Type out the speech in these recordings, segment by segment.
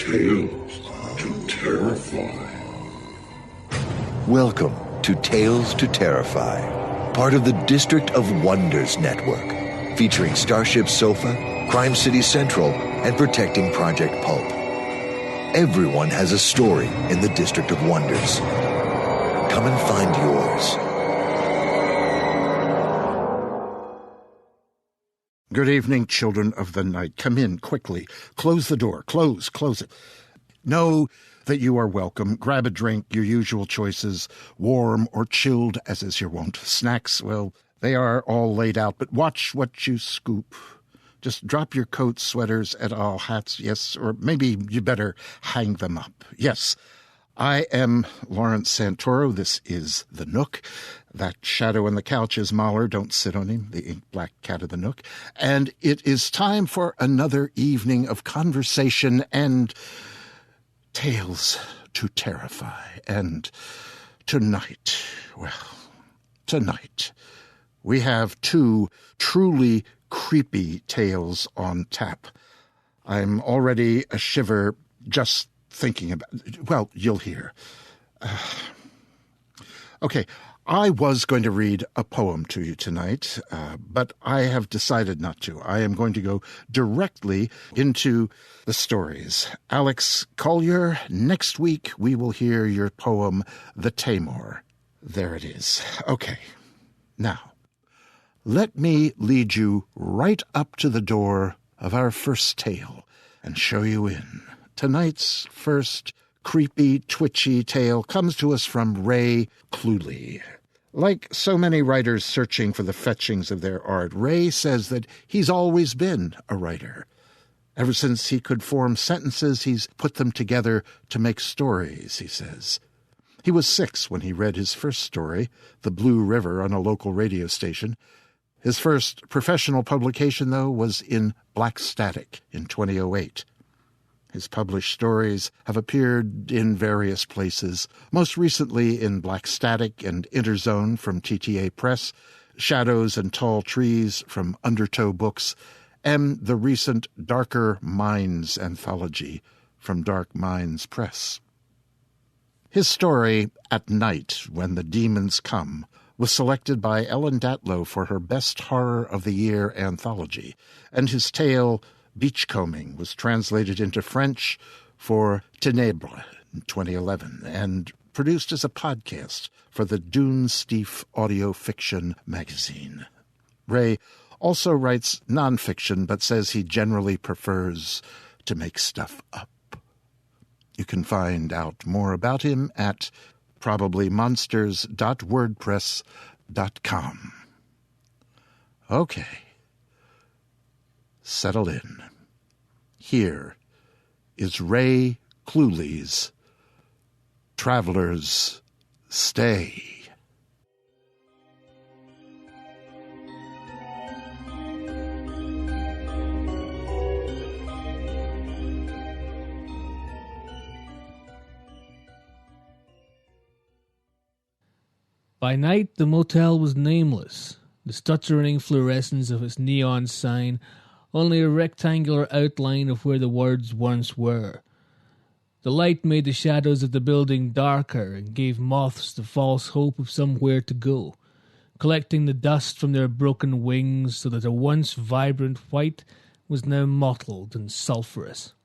Tales to Terrify. Welcome to Tales to Terrify, part of the District of Wonders network, featuring Starship Sofa, Crime City Central, and Protecting Project Pulp. Everyone has a story in the District of Wonders. Come and find yours. Good evening, children of the night. Come in quickly. Close the door. Close it. Know that you are welcome. Grab a drink, your usual choices, warm or chilled, as is your wont. Snacks, well, they are all laid out, but watch what you scoop. Just drop your coats, sweaters, et al., hats, yes, or maybe you better hang them up. Yes, I am Lawrence Santoro. This is The Nook. That shadow on the couch is Mahler. Don't sit on him, the ink-black cat of the Nook. And it is time for another evening of conversation and tales to terrify. And tonight, we have two truly creepy tales on tap. I'm already a shiver just thinking about it. Well, you'll hear. Okay, I was going to read a poem to you tonight, but I have decided not to. I am going to go directly into the stories. Alex Collier, next week we will hear your poem, The Tamor. There it is. Okay, now, let me lead you right up to the door of our first tale and show you in. Tonight's first creepy, twitchy tale comes to us from Ray Cluley. Like so many writers searching for the fetchings of their art, Ray says that he's always been a writer. Ever since he could form sentences, he's put them together to make stories, he says. He was 6 when he read his first story, The Blue River, on a local radio station. His first professional publication, though, was in Black Static in 2008. His published stories have appeared in various places, most recently in Black Static and Interzone from TTA Press, Shadows and Tall Trees from Undertow Books, and the recent Darker Minds anthology from Dark Minds Press. His story, At Night When the Demons Come, was selected by Ellen Datlow for her Best Horror of the Year anthology, and his tale, Beachcombing, was translated into French for Ténèbres in 2011 and produced as a podcast for the Dune Steef audio fiction magazine. Ray also writes nonfiction, but says he generally prefers to make stuff up. You can find out more about him at probablymonsters.wordpress.com. Okay. Settle in. Here is Ray Cluley's Traveler's Stay. By night, the motel was nameless, the stuttering fluorescence of its neon sign only a rectangular outline of where the words once were. The light made the shadows of the building darker and gave moths the false hope of somewhere to go, collecting the dust from their broken wings so that a once vibrant white was now mottled and sulphurous.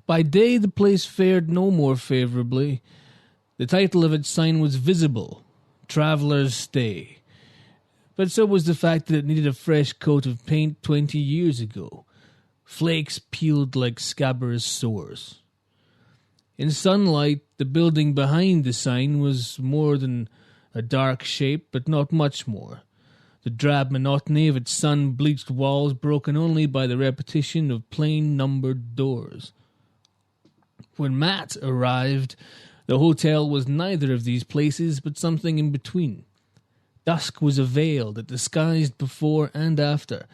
By day, the place fared no more favourably. The title of its sign was visible, Traveller's Stay. But so was the fact that it needed a fresh coat of paint 20 years ago. Flakes peeled like scabrous sores. In sunlight, the building behind the sign was more than a dark shape, but not much more. The drab monotony of its sun-bleached walls broken only by the repetition of plain numbered doors. When Matt arrived, the hotel was neither of these places, but something in between. Dusk was a veil that disguised before and after,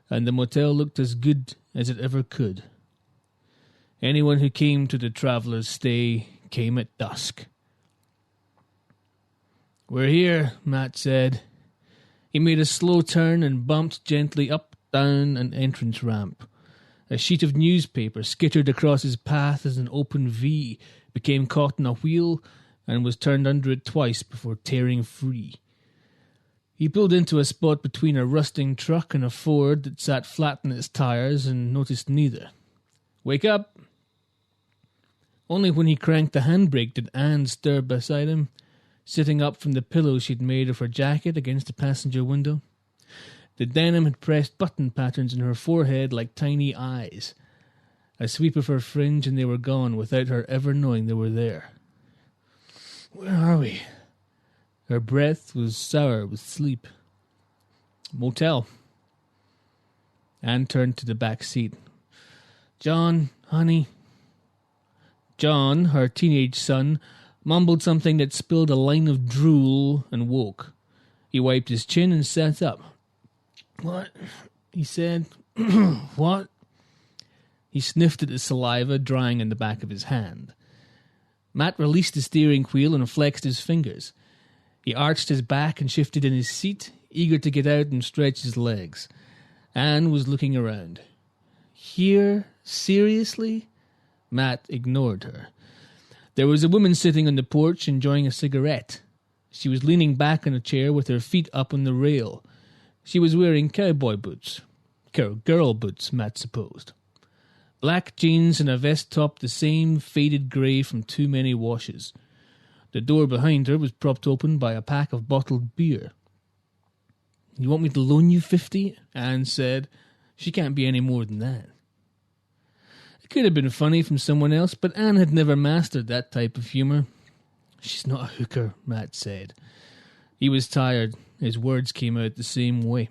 and the motel looked as good as it ever could. Anyone who came to the Traveller's Stay came at dusk. "We're here," Matt said. He made a slow turn and bumped gently up, down an entrance ramp. A sheet of newspaper skittered across his path as an open V, became caught in a wheel, and was turned under it twice before tearing free. He pulled into a spot between a rusting truck and a Ford that sat flat on its tires and noticed neither. "Wake up!" Only when he cranked the handbrake did Anne stir beside him, sitting up from the pillow she'd made of her jacket against the passenger window. The denim had pressed button patterns in her forehead like tiny eyes. A sweep of her fringe and they were gone without her ever knowing they were there. "Where are we?" Her breath was sour with sleep. "Motel." Anne turned to the back seat. "John, honey." John, her teenage son, mumbled something that spilled a line of drool and woke. He wiped his chin and sat up. "What?" he said. "What?" He sniffed at the saliva drying on the back of his hand. Matt released the steering wheel and flexed his fingers. He arched his back and shifted in his seat, eager to get out and stretch his legs. Anne was looking around. "Here? Seriously?" Matt ignored her. There was a woman sitting on the porch enjoying a cigarette. She was leaning back on a chair with her feet up on the rail. She was wearing cowboy boots. Girl boots, Matt supposed. Black jeans and a vest top the same faded grey from too many washes. The door behind her was propped open by a pack of bottled beer. "You want me to loan you 50? Anne said. "She can't be any more than that." It could have been funny from someone else, but Anne had never mastered that type of humour. "She's not a hooker," Matt said. He was tired. His words came out the same way.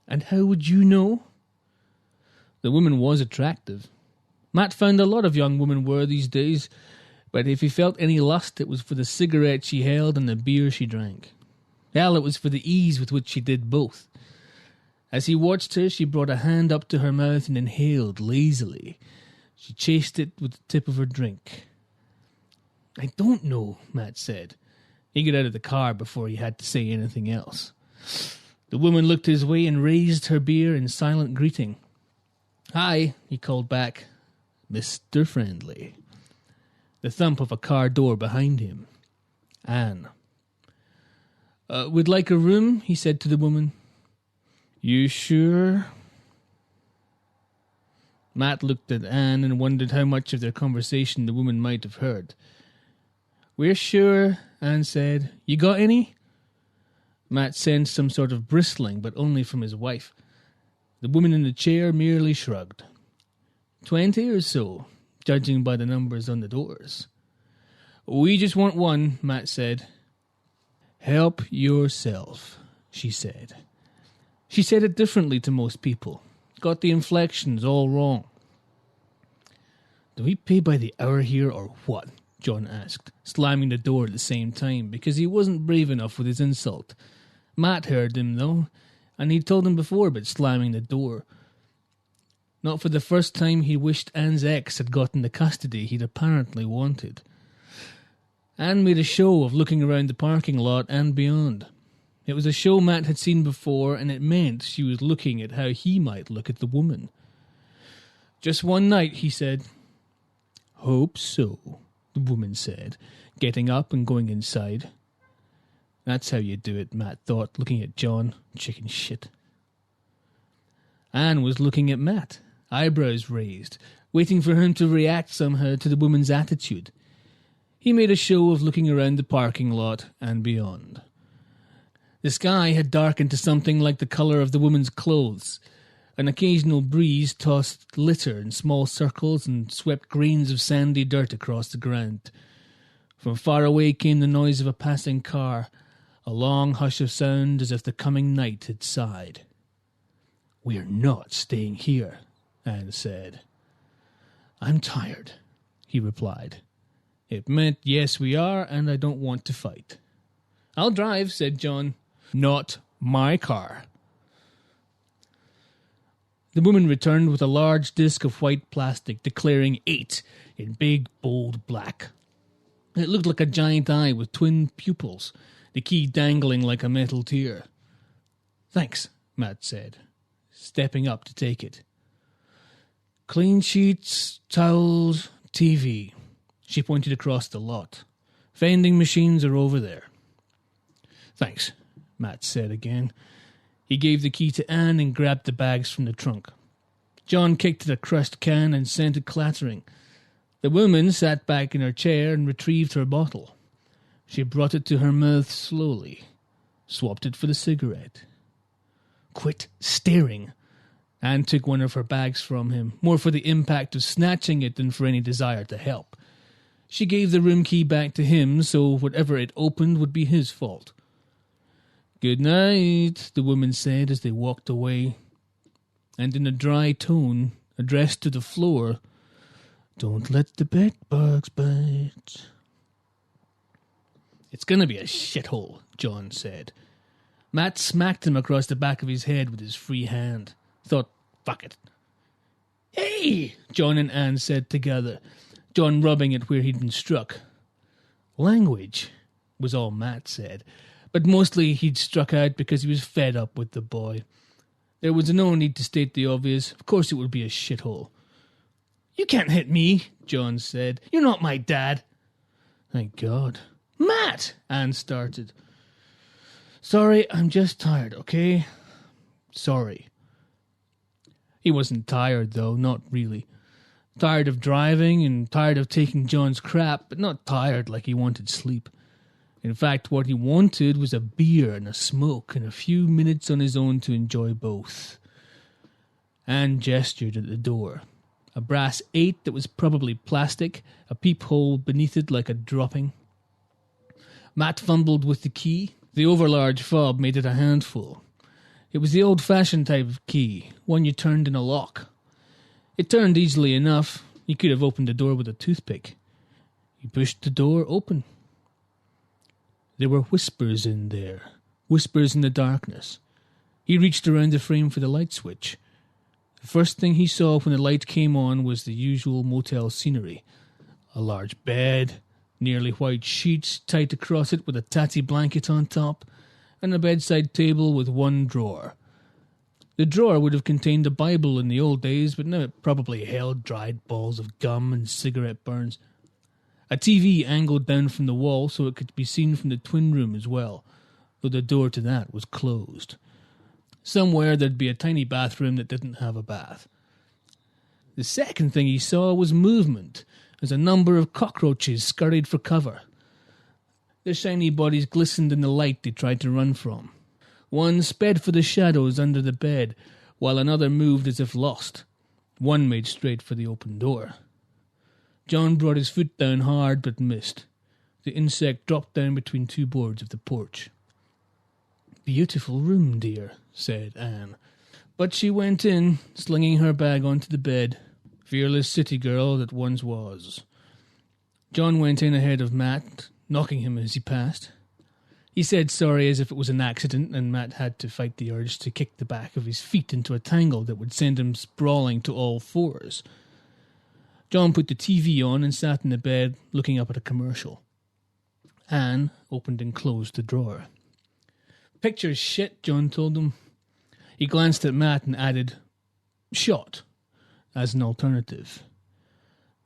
"And how would you know?" The woman was attractive. Matt found a lot of young women were these days, but if he felt any lust, it was for the cigarette she held and the beer she drank. Hell, it was for the ease with which she did both. As he watched her, she brought a hand up to her mouth and inhaled lazily. She chased it with the tip of her drink. "I don't know," Matt said. He got out of the car before he had to say anything else. The woman looked his way and raised her beer in silent greeting. "Hi," he called back. "Mr. Friendly." The thump of a car door behind him. Anne. "Would like a room?" he said to the woman. "You sure?" Matt looked at Anne and wondered how much of their conversation the woman might have heard. "We're sure," Anne said. "You got any?" Matt sensed some sort of bristling, but only from his wife. The woman in the chair merely shrugged. 20 or so, judging by the numbers on the doors. "We just want one," Matt said. "Help yourself," she said. She said it differently to most people. Got the inflections all wrong. "Do we pay by the hour here or what?" John asked, slamming the door at the same time because he wasn't brave enough with his insult. Matt heard him, though, and he'd told him before about slamming the door. Not for the first time he wished Anne's ex had gotten the custody he'd apparently wanted. Anne made a show of looking around the parking lot and beyond. It was a show Matt had seen before, and it meant she was looking at how he might look at the woman. "Just one night," he said. "Hope so," the woman said, getting up and going inside. That's how you do it, Matt thought, looking at John. Chicken shit. Anne was looking at Matt, eyebrows raised, waiting for him to react somehow to the woman's attitude. He made a show of looking around the parking lot and beyond. The sky had darkened to something like the colour of the woman's clothes. An occasional breeze tossed litter in small circles and swept grains of sandy dirt across the ground. From far away came the noise of a passing car, a long hush of sound as if the coming night had sighed. "We're not staying here," Anne said. "I'm tired," he replied. It meant, "Yes, we are, and I don't want to fight." "I'll drive," said John. "Not my car." The woman returned with a large disc of white plastic declaring 8 in big, bold black. It looked like a giant eye with twin pupils, the key dangling like a metal tear. "Thanks," Matt said, stepping up to take it. Clean sheets, towels, TV. She pointed across the lot. Vending machines are over there. Thanks, Matt said again. He gave the key to Anne and grabbed the bags from the trunk. John kicked at a crushed can and sent it clattering. The woman sat back in her chair and retrieved her bottle. She brought it to her mouth slowly, swapped it for the cigarette. Quit staring. Anne took one of her bags from him, more for the impact of snatching it than for any desire to help. She gave the room key back to him, so whatever it opened would be his fault. "Good night," the woman said as they walked away, and in a dry tone, addressed to the floor, "Don't let the bedbugs bite." "It's going to be a shithole," John said. Matt smacked him across the back of his head with his free hand. Thought, fuck it. "Hey!" John and Anne said together, John rubbing at where he'd been struck. Language, was all Matt said, but mostly he'd struck out because he was fed up with the boy. There was no need to state the obvious. Of course it would be a shithole. "You can't hit me," John said. "You're not my dad." "Thank God." "Matt!" Anne started. "Sorry, I'm just tired, okay? Sorry." He wasn't tired, though, not really. Tired of driving and tired of taking John's crap, but not tired like he wanted sleep. In fact, what he wanted was a beer and a smoke and a few minutes on his own to enjoy both. Anne gestured at the door. A brass 8 that was probably plastic, a peephole beneath it like a dropping. Matt fumbled with the key. The overlarge fob made it a handful. It was the old-fashioned type of key, one you turned in a lock. It turned easily enough. He could have opened the door with a toothpick. He pushed the door open. There were whispers in there, whispers in the darkness. He reached around the frame for the light switch. The first thing he saw when the light came on was the usual motel scenery. A large bed, nearly white sheets tied across it with a tatty blanket on top, and a bedside table with one drawer. The drawer would have contained a Bible in the old days, but now it probably held dried balls of gum and cigarette burns. A TV angled down from the wall so it could be seen from the twin room as well, though the door to that was closed. Somewhere there'd be a tiny bathroom that didn't have a bath. The second thing he saw was movement, as a number of cockroaches scurried for cover. Their shiny bodies glistened in the light they tried to run from. One sped for the shadows under the bed, while another moved as if lost. One made straight for the open door. John brought his foot down hard but missed. The insect dropped down between two boards of the porch. "Beautiful room, dear," said Anne. But she went in, slinging her bag onto the bed. Fearless city girl that once was. John went in ahead of Matt, knocking him as he passed. He said sorry as if it was an accident, and Matt had to fight the urge to kick the back of his feet into a tangle that would send him sprawling to all fours. John put the TV on and sat in the bed, looking up at a commercial. Anne opened and closed the drawer. "Picture's shit," John told him. He glanced at Matt and added, "shot," as an alternative.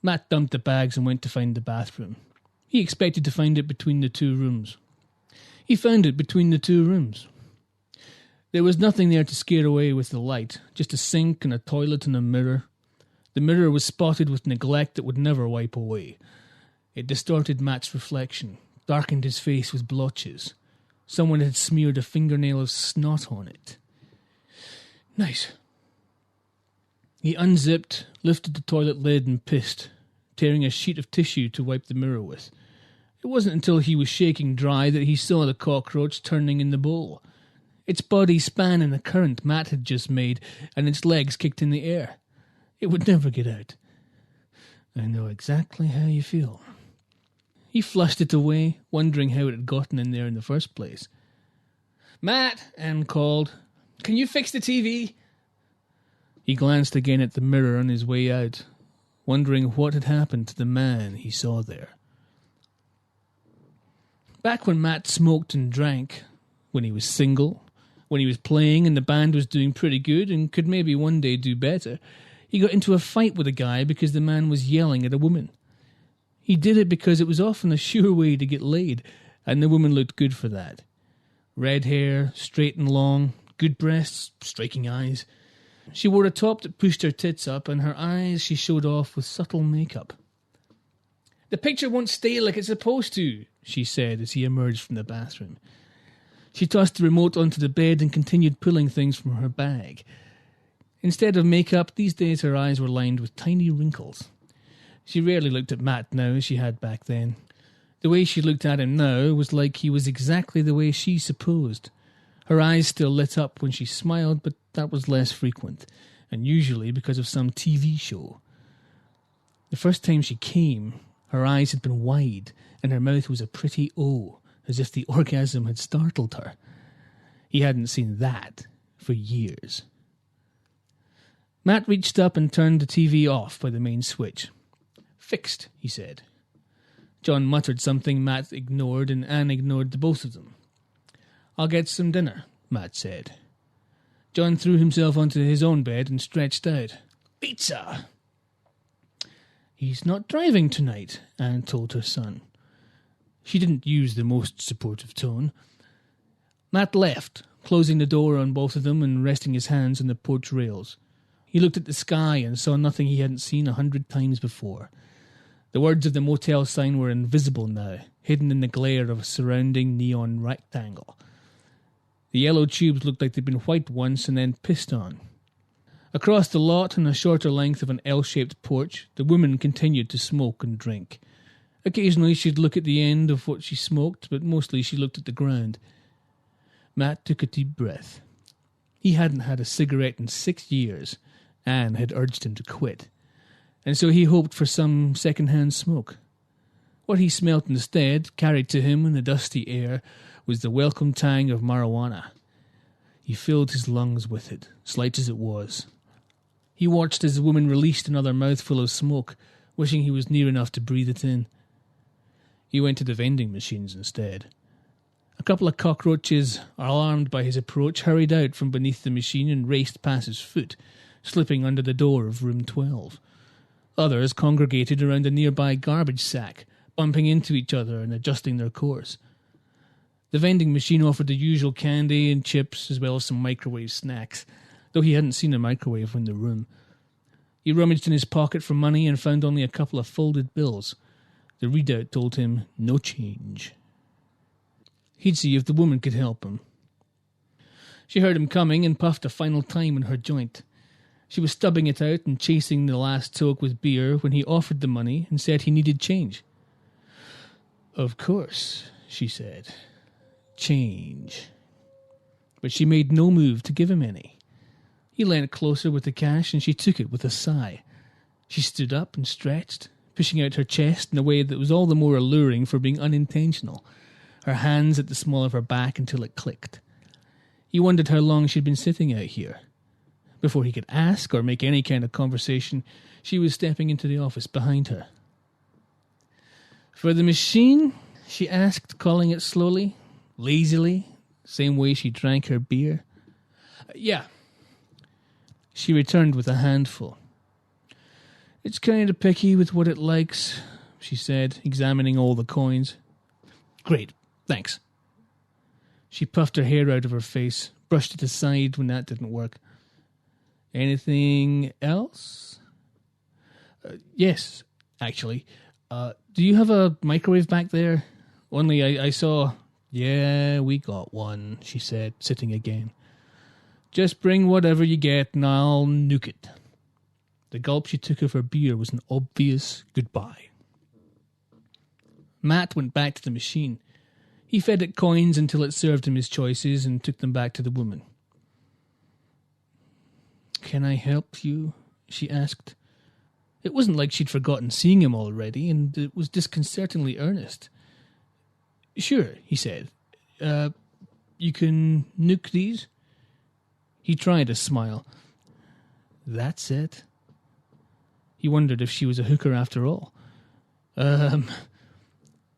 Matt dumped the bags and went to find the bathroom. He expected to find it between the two rooms. He found it between the two rooms. There was nothing there to scare away with the light, just a sink and a toilet and a mirror. The mirror was spotted with neglect that would never wipe away. It distorted Matt's reflection, darkened his face with blotches. Someone had smeared a fingernail of snot on it. Nice. He unzipped, lifted the toilet lid and pissed, tearing a sheet of tissue to wipe the mirror with. It wasn't until he was shaking dry that he saw the cockroach turning in the bowl. Its body span in the current Matt had just made, and its legs kicked in the air. It would never get out. "I know exactly how you feel." He flushed it away, wondering how it had gotten in there in the first place. "Matt," Anne called, "can you fix the TV?" He glanced again at the mirror on his way out, wondering what had happened to the man he saw there. Back when Matt smoked and drank, when he was single, when he was playing and the band was doing pretty good and could maybe one day do better, He got into a fight with a guy because the man was yelling at a woman. He did it because it was often a sure way to get laid, and the woman looked good for that. Red hair, straight and long, good breasts, striking eyes. She wore a top that pushed her tits up, and her eyes she showed off with subtle makeup. "The picture won't stay like it's supposed to," she said as he emerged from the bathroom. She tossed the remote onto the bed and continued pulling things from her bag. Instead of makeup, these days her eyes were lined with tiny wrinkles. She rarely looked at Matt now as she had back then. The way she looked at him now was like he was exactly the way she supposed. Her eyes still lit up when she smiled, but that was less frequent, and usually because of some TV show. The first time she came, her eyes had been wide, and her mouth was a pretty O, as if the orgasm had startled her. He hadn't seen that for years. Matt reached up and turned the TV off by the main switch. "Fixed," he said. John muttered something Matt ignored, and Anne ignored the both of them. "I'll get some dinner," Matt said. John threw himself onto his own bed and stretched out. "Pizza!" "He's not driving tonight," Anne told her son. She didn't use the most supportive tone. Matt left, closing the door on both of them and resting his hands on the porch rails. He looked at the sky and saw nothing he hadn't seen 100 times before. The words of the motel sign were invisible now, hidden in the glare of a surrounding neon rectangle. The yellow tubes looked like they'd been white once and then pissed on. Across the lot, on a shorter length of an L-shaped porch, the woman continued to smoke and drink. Occasionally she'd look at the end of what she smoked, but mostly she looked at the ground. Matt took a deep breath. He hadn't had a cigarette in 6 years. Anne had urged him to quit, and so he hoped for some second-hand smoke. What he smelt instead, carried to him in the dusty air, was the welcome tang of marijuana. He filled his lungs with it, slight as it was. He watched as the woman released another mouthful of smoke, wishing he was near enough to breathe it in. He went to the vending machines instead. A couple of cockroaches, alarmed by his approach, hurried out from beneath the machine and raced past his foot, slipping under the door of room 12. Others congregated around a nearby garbage sack, bumping into each other and adjusting their course. The vending machine offered the usual candy and chips, as well as some microwave snacks, though he hadn't seen a microwave in the room. He rummaged in his pocket for money and found only a couple of folded bills. The readout told him no change. He'd see if the woman could help him. She heard him coming and puffed a final time in her joint. She was stubbing it out and chasing the last toke with beer when he offered the money and said he needed change. "Of course," she said. "Change." But she made no move to give him any. He leant closer with the cash and she took it with a sigh. She stood up and stretched, pushing out her chest in a way that was all the more alluring for being unintentional, her hands at the small of her back until it clicked. He wondered how long she'd been sitting out here. Before he could ask or make any kind of conversation, she was stepping into the office behind her. "For the machine?" she asked, calling it slowly, lazily, same way she drank her beer. "Yeah." She returned with a handful. "It's kind of picky with what it likes," she said, examining all the coins. "Great, thanks." She puffed her hair out of her face, brushed it aside when that didn't work. "Anything else?" Yes, actually. Do you have a microwave back there? Only I saw... "Yeah, we got one," she said, sitting again. "Just bring whatever you get and I'll nuke it." The gulp she took of her beer was an obvious goodbye. Matt went back to the machine. He fed it coins until it served him his choices and took them back to the woman. "Can I help you?" she asked. It wasn't like she'd forgotten seeing him already, and it was disconcertingly earnest. "Sure," he said. You can nuke these?" He tried a smile. "That's it?" He wondered if she was a hooker after all.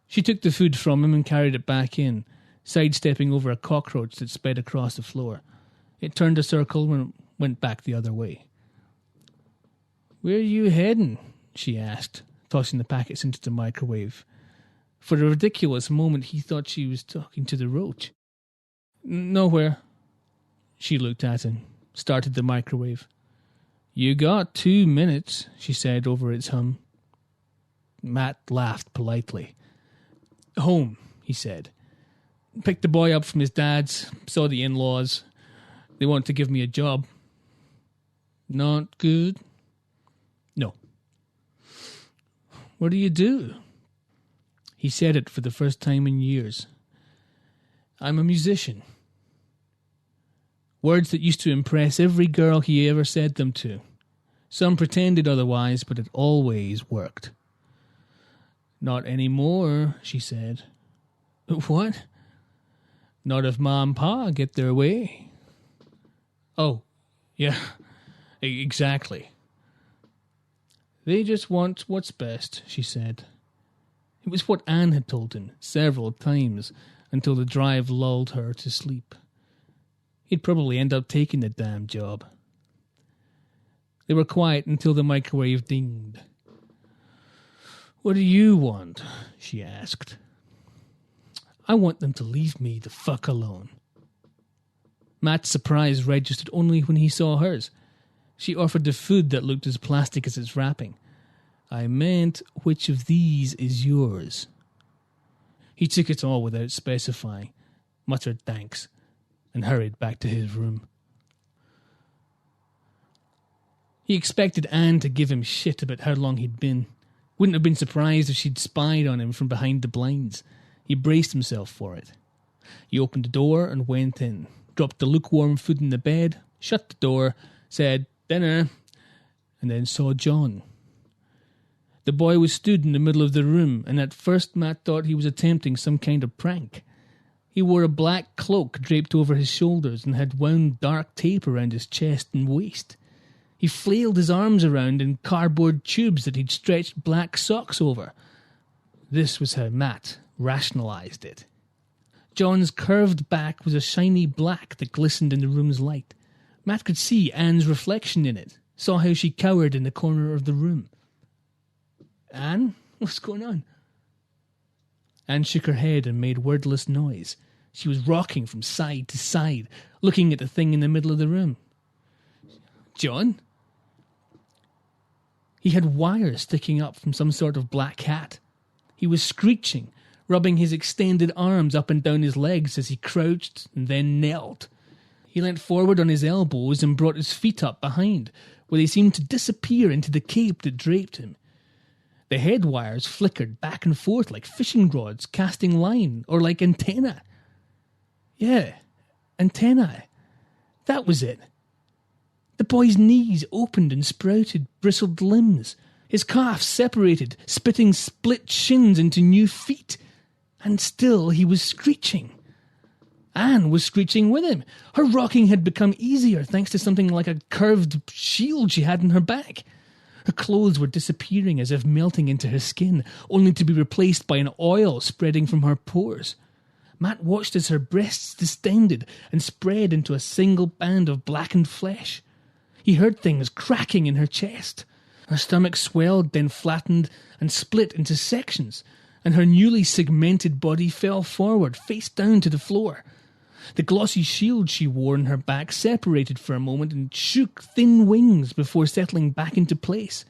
She took the food from him and carried it back in, sidestepping over a cockroach that sped across the floor. It turned a circle and went back the other way. "Where are you heading?" she asked, tossing the packets into the microwave. For a ridiculous moment he thought she was talking to the roach. "Nowhere." She looked at him, started the microwave. "You got 2 minutes," she said over its hum. Matt laughed politely. "Home," he said. "Picked the boy up from his dad's, saw the in-laws. They want to give me a job." "Not good?" "No." "What do you do?" He said it for the first time in years. "I'm a musician." Words that used to impress every girl he ever said them to. Some pretended otherwise, but it always worked. "Not anymore," she said. "What?" "Not if Ma and Pa get their way." "Oh, yeah, exactly." "They just want what's best," she said. It was what Anne had told him several times until the drive lulled her to sleep. He'd probably end up taking the damn job. They were quiet until the microwave dinged. "What do you want?" she asked. "I want them to leave me the fuck alone." Matt's surprise registered only when he saw hers. She offered the food that looked as plastic as its wrapping. "I meant, which of these is yours?" He took it all without specifying, muttered thanks, and hurried back to his room. He expected Anne to give him shit about how long he'd been. Wouldn't have been surprised if she'd spied on him from behind the blinds. He braced himself for it. He opened the door and went in, dropped the lukewarm food in the bed, shut the door, said, "Dinner," and then saw John. The boy was stood in the middle of the room, and at first Matt thought he was attempting some kind of prank. He wore a black cloak draped over his shoulders and had wound dark tape around his chest and waist. He flailed his arms around in cardboard tubes that he'd stretched black socks over. This was how Matt rationalized it. John's curved back was a shiny black that glistened in the room's light. Matt could see Anne's reflection in it, saw how she cowered in the corner of the room. "Anne, what's going on?" Anne shook her head and made wordless noise. She was rocking from side to side, looking at the thing in the middle of the room. "John?" He had wires sticking up from some sort of black hat. He was screeching, rubbing his extended arms up and down his legs as he crouched and then knelt. He leant forward on his elbows and brought his feet up behind, where they seemed to disappear into the cape that draped him. The head wires flickered back and forth like fishing rods casting line, or like antennae. Yeah, antennae. That was it. The boy's knees opened and sprouted bristled limbs. His calves separated, spitting split shins into new feet. And still he was screeching. Anne was screeching with him. Her rocking had become easier thanks to something like a curved shield she had in her back. Her clothes were disappearing as if melting into her skin, only to be replaced by an oil spreading from her pores. Matt watched as her breasts distended and spread into a single band of blackened flesh. He heard things cracking in her chest. Her stomach swelled, then flattened and split into sections, and her newly segmented body fell forward, face down to the floor. The glossy shield she wore on her back separated for a moment and shook thin wings before settling back into place.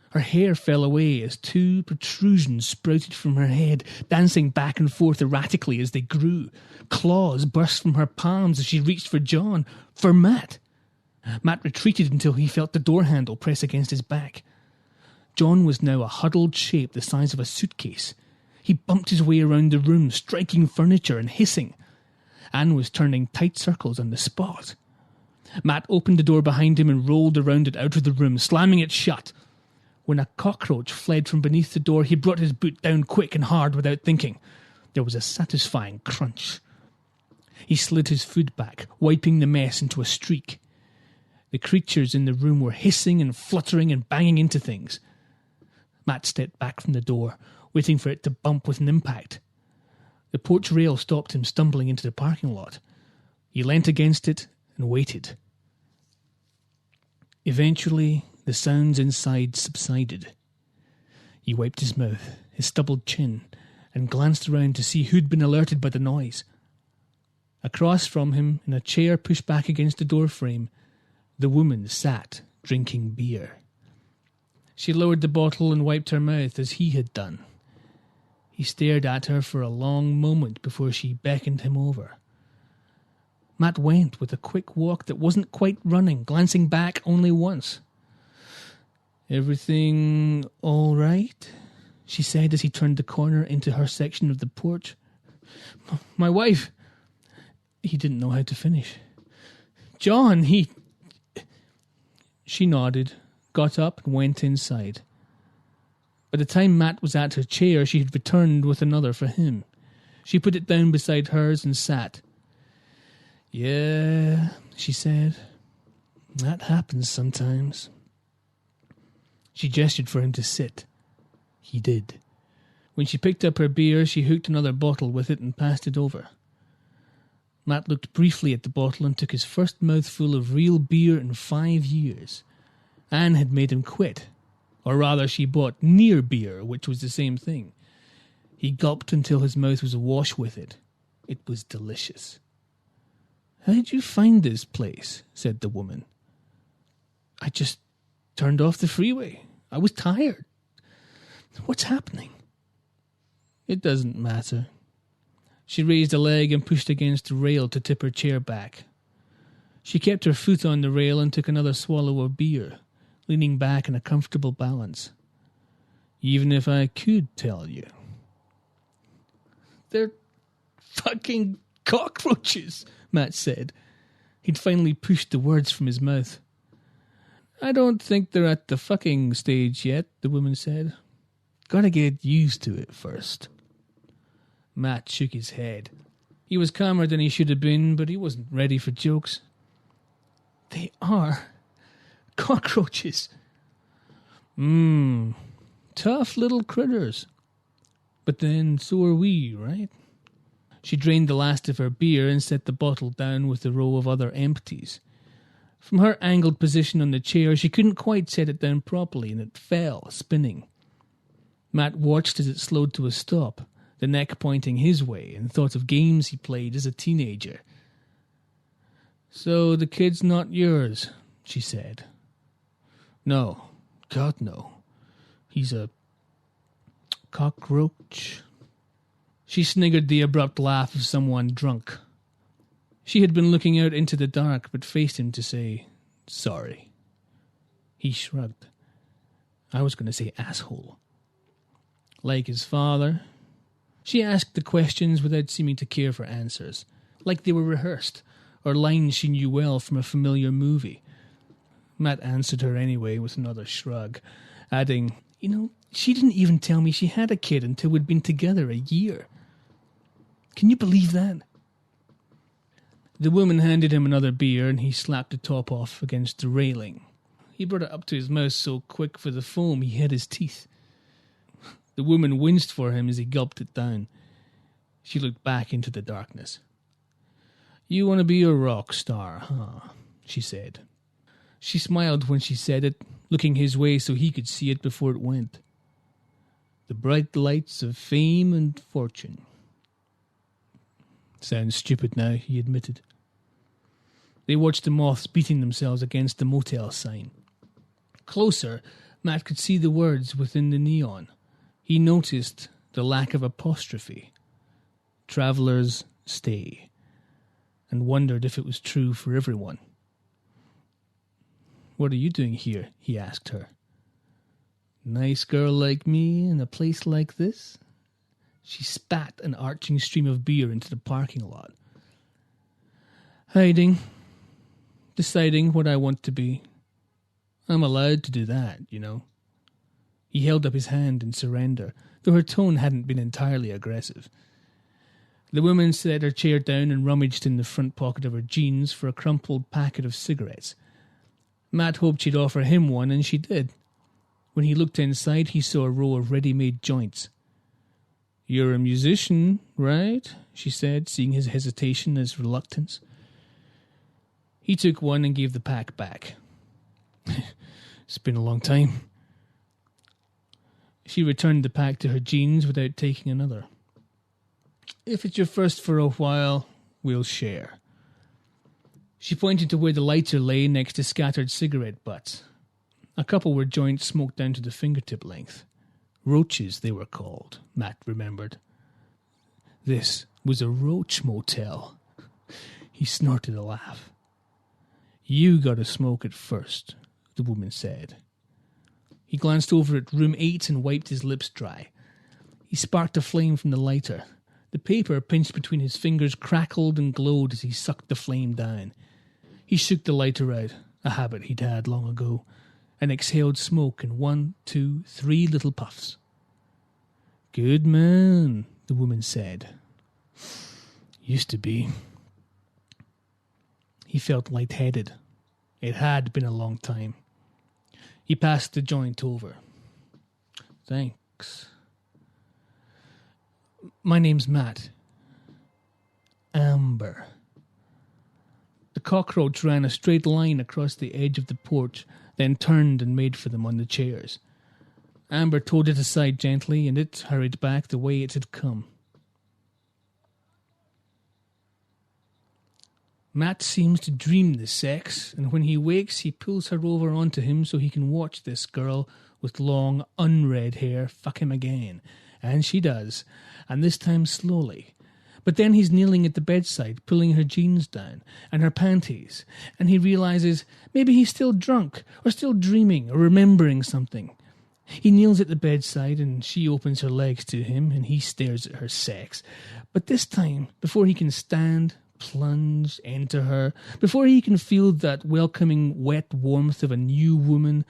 Her hair fell away as two protrusions sprouted from her head, dancing back and forth erratically as they grew. Claws burst from her palms as she reached for John, for Matt. Matt retreated until he felt the door handle press against his back. John was now a huddled shape the size of a suitcase. He bumped his way around the room, striking furniture and hissing. Anne was turning tight circles on the spot. Matt opened the door behind him and rolled around it out of the room, slamming it shut. When a cockroach fled from beneath the door, he brought his boot down quick and hard without thinking. There was a satisfying crunch. He slid his foot back, wiping the mess into a streak. The creatures in the room were hissing and fluttering and banging into things. Matt stepped back from the door, waiting for it to bump with an impact. The porch rail stopped him stumbling into the parking lot. He leant against it and waited. Eventually, the sounds inside subsided. He wiped his mouth, his stubbled chin, and glanced around to see who'd been alerted by the noise. Across from him, in a chair pushed back against the doorframe, the woman sat, drinking beer. She lowered the bottle and wiped her mouth as he had done. He stared at her for a long moment before she beckoned him over. Matt went with a quick walk that wasn't quite running, glancing back only once. "Everything all right?" she said as he turned the corner into her section of the porch. "My wife..." He didn't know how to finish. "John, he..." She nodded, got up and went inside. By the time Matt was at her chair, she had returned with another for him. She put it down beside hers and sat. "Yeah," she said. "That happens sometimes." She gestured for him to sit. He did. When she picked up her beer, she hooked another bottle with it and passed it over. Matt looked briefly at the bottle and took his first mouthful of real beer in 5 years. Anne had made him quit. Or rather, she bought near beer, which was the same thing. He gulped until his mouth was awash with it. It was delicious. "How'd you find this place?" said the woman. "I just turned off the freeway. I was tired. What's happening?" "It doesn't matter." She raised a leg and pushed against the rail to tip her chair back. She kept her foot on the rail and took another swallow of beer, leaning back in a comfortable balance. "Even if I could tell you." "They're fucking cockroaches," Matt said. He'd finally pushed the words from his mouth. "I don't think they're at the fucking stage yet," the woman said. "Gotta get used to it first." Matt shook his head. He was calmer than he should have been, but he wasn't ready for jokes. "They are cockroaches." Tough little critters. But then so are we, right?" She drained the last of her beer and set the bottle down with a row of other empties. From her angled position on the chair, she couldn't quite set it down properly, and it fell, spinning. Matt watched as it slowed to a stop, the neck pointing his way, and thought of games he played as a teenager. "So the kid's not yours," she said. "No. God, no. He's a cockroach." She sniggered the abrupt laugh of someone drunk. She had been looking out into the dark, but faced him to say, "Sorry." He shrugged. "I was going to say asshole." Like his father. She asked the questions without seeming to care for answers, like they were rehearsed, or lines she knew well from a familiar movie. Matt answered her anyway with another shrug, adding, "She didn't even tell me she had a kid until we'd been together a year. Can you believe that?" The woman handed him another beer, and he slapped the top off against the railing. He brought it up to his mouth so quick for the foam he hit his teeth. The woman winced for him as he gulped it down. She looked back into the darkness. "You want to be a rock star, huh?" she said. She smiled when she said it, looking his way so he could see it before it went. "The bright lights of fame and fortune." "Sounds stupid now," he admitted. They watched the moths beating themselves against the motel sign. Closer, Matt could see the words within the neon. He noticed the lack of apostrophe. "Travelers stay," and wondered if it was true for everyone. "What are you doing here?" he asked her. "Nice girl like me in a place like this?" She spat an arching stream of beer into the parking lot. "Hiding. Deciding what I want to be. I'm allowed to do that, He held up his hand in surrender, though her tone hadn't been entirely aggressive. The woman set her chair down and rummaged in the front pocket of her jeans for a crumpled packet of cigarettes. Matt hoped she'd offer him one, and she did. When he looked inside, he saw a row of ready-made joints. "You're a musician, right?" she said, seeing his hesitation as reluctance. He took one and gave the pack back. It's been a long time. She returned the pack to her jeans without taking another. If it's your first for a while, we'll share. She pointed to where the lighter lay next to scattered cigarette butts. A couple were joints smoked down to the fingertip length. Roaches, they were called, Matt remembered. This was a roach motel. He snorted a laugh. You got to smoke it first, the woman said. He glanced over at room 8 and wiped his lips dry. He sparked a flame from the lighter. The paper pinched between his fingers crackled and glowed as he sucked the flame down. He shook the lighter out, a habit he'd had long ago, and exhaled smoke in 1, 2, 3 little puffs. Good man, the woman said. Used to be. He felt lightheaded. It had been a long time. He passed the joint over. Thanks. My name's Matt. Amber. The cockroach ran a straight line across the edge of the porch, then turned and made for them on the chairs. Amber towed it aside gently, and it hurried back the way it had come. Matt seems to dream the sex, and when he wakes, he pulls her over onto him so he can watch this girl with long, unred hair fuck him again. And she does, and this time slowly. But then he's kneeling at the bedside, pulling her jeans down, and her panties, and he realizes maybe he's still drunk, or still dreaming, or remembering something. He kneels at the bedside, and she opens her legs to him, and he stares at her sex. But this time, before he can stand, plunge, enter her, before he can feel that welcoming wet warmth of a new woman,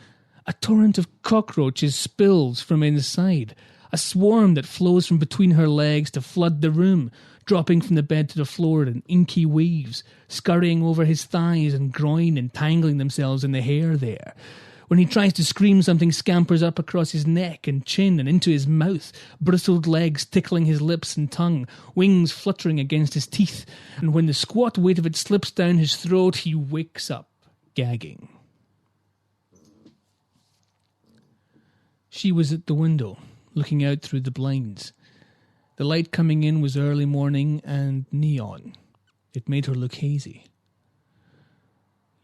a torrent of cockroaches spills from inside, a swarm that flows from between her legs to flood the room, dropping from the bed to the floor in inky waves, scurrying over his thighs and groin, entangling themselves in the hair there. When he tries to scream, something scampers up across his neck and chin and into his mouth, bristled legs tickling his lips and tongue, wings fluttering against his teeth, and when the squat weight of it slips down his throat, he wakes up, gagging. She was at the window, looking out through the blinds. The light coming in was early morning and neon. It made her look hazy.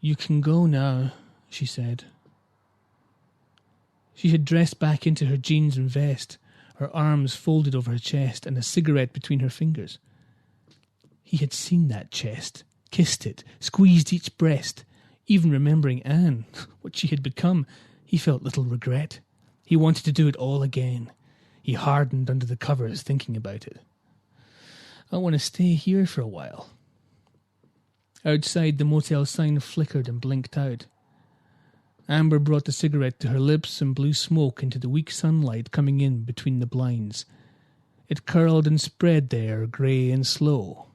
You can go now, she said. She had dressed back into her jeans and vest, her arms folded over her chest and a cigarette between her fingers. He had seen that chest, kissed it, squeezed each breast. Even remembering Anne, what she had become, he felt little regret. He wanted to do it all again. He hardened under the covers thinking about it. I want to stay here for a while. Outside, the motel sign flickered and blinked out. Amber brought the cigarette to her lips and blew smoke into the weak sunlight coming in between the blinds. It curled and spread there, grey and slow.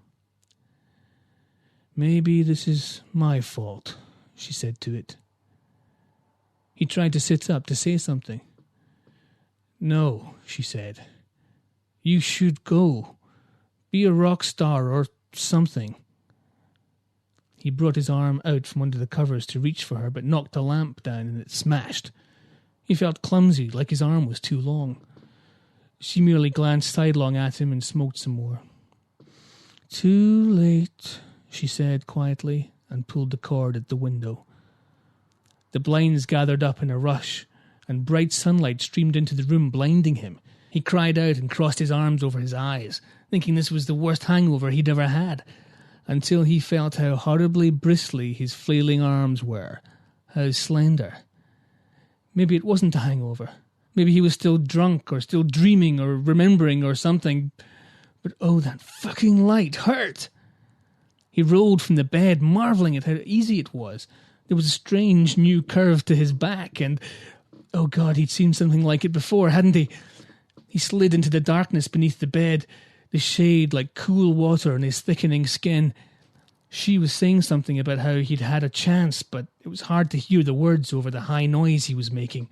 Maybe this is my fault, she said to it. He tried to sit up to say something. No, she said. You should go. Be a rock star or something. He brought his arm out from under the covers to reach for her, but knocked a lamp down and it smashed. He felt clumsy, like his arm was too long. She merely glanced sidelong at him and smoked some more. Too late, she said quietly, and pulled the cord at the window. The blinds gathered up in a rush, and bright sunlight streamed into the room, blinding him. He cried out and crossed his arms over his eyes, thinking this was the worst hangover he'd ever had, until he felt how horribly bristly his flailing arms were, how slender. Maybe it wasn't a hangover. Maybe he was still drunk or still dreaming or remembering or something. But oh, that fucking light hurt! He rolled from the bed, marvelling at how easy it was. There was a strange new curve to his back, and oh God, he'd seen something like it before, hadn't he? He slid into the darkness beneath the bed, the shade like cool water on his thickening skin. She was saying something about how he'd had a chance, but it was hard to hear the words over the high noise he was making.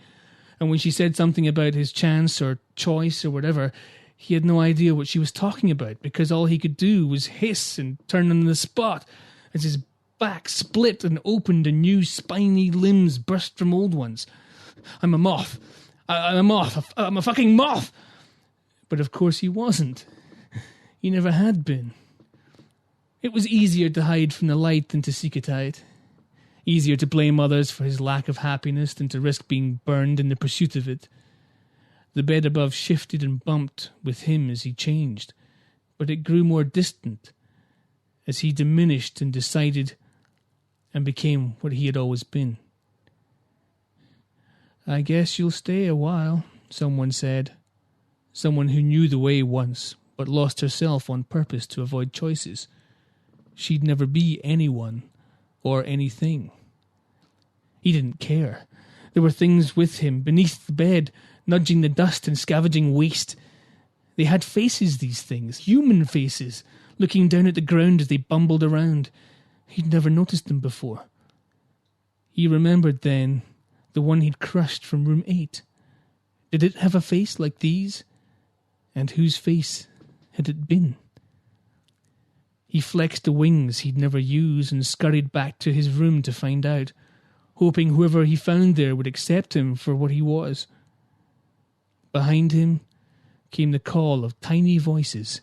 And when she said something about his chance or choice or whatever, he had no idea what she was talking about, because all he could do was hiss and turn on the spot as his back split and opened and new spiny limbs burst from old ones. I'm a moth. I'm a moth. I'm a fucking moth. But of course he wasn't. He never had been. It was easier to hide from the light than to seek it out. Easier to blame others for his lack of happiness than to risk being burned in the pursuit of it. The bed above shifted and bumped with him as he changed, but it grew more distant as he diminished and decided and became what he had always been. I guess you'll stay a while, someone said. Someone who knew the way once, but lost herself on purpose to avoid choices. She'd never be anyone or anything. He didn't care. There were things with him beneath the bed, nudging the dust and scavenging waste. They had faces, these things, human faces, looking down at the ground as they bumbled around. He'd never noticed them before. He remembered then the one he'd crushed from room 8. Did it have a face like these? And whose face had it been? He flexed the wings he'd never used and scurried back to his room to find out, hoping whoever he found there would accept him for what he was. Behind him came the call of tiny voices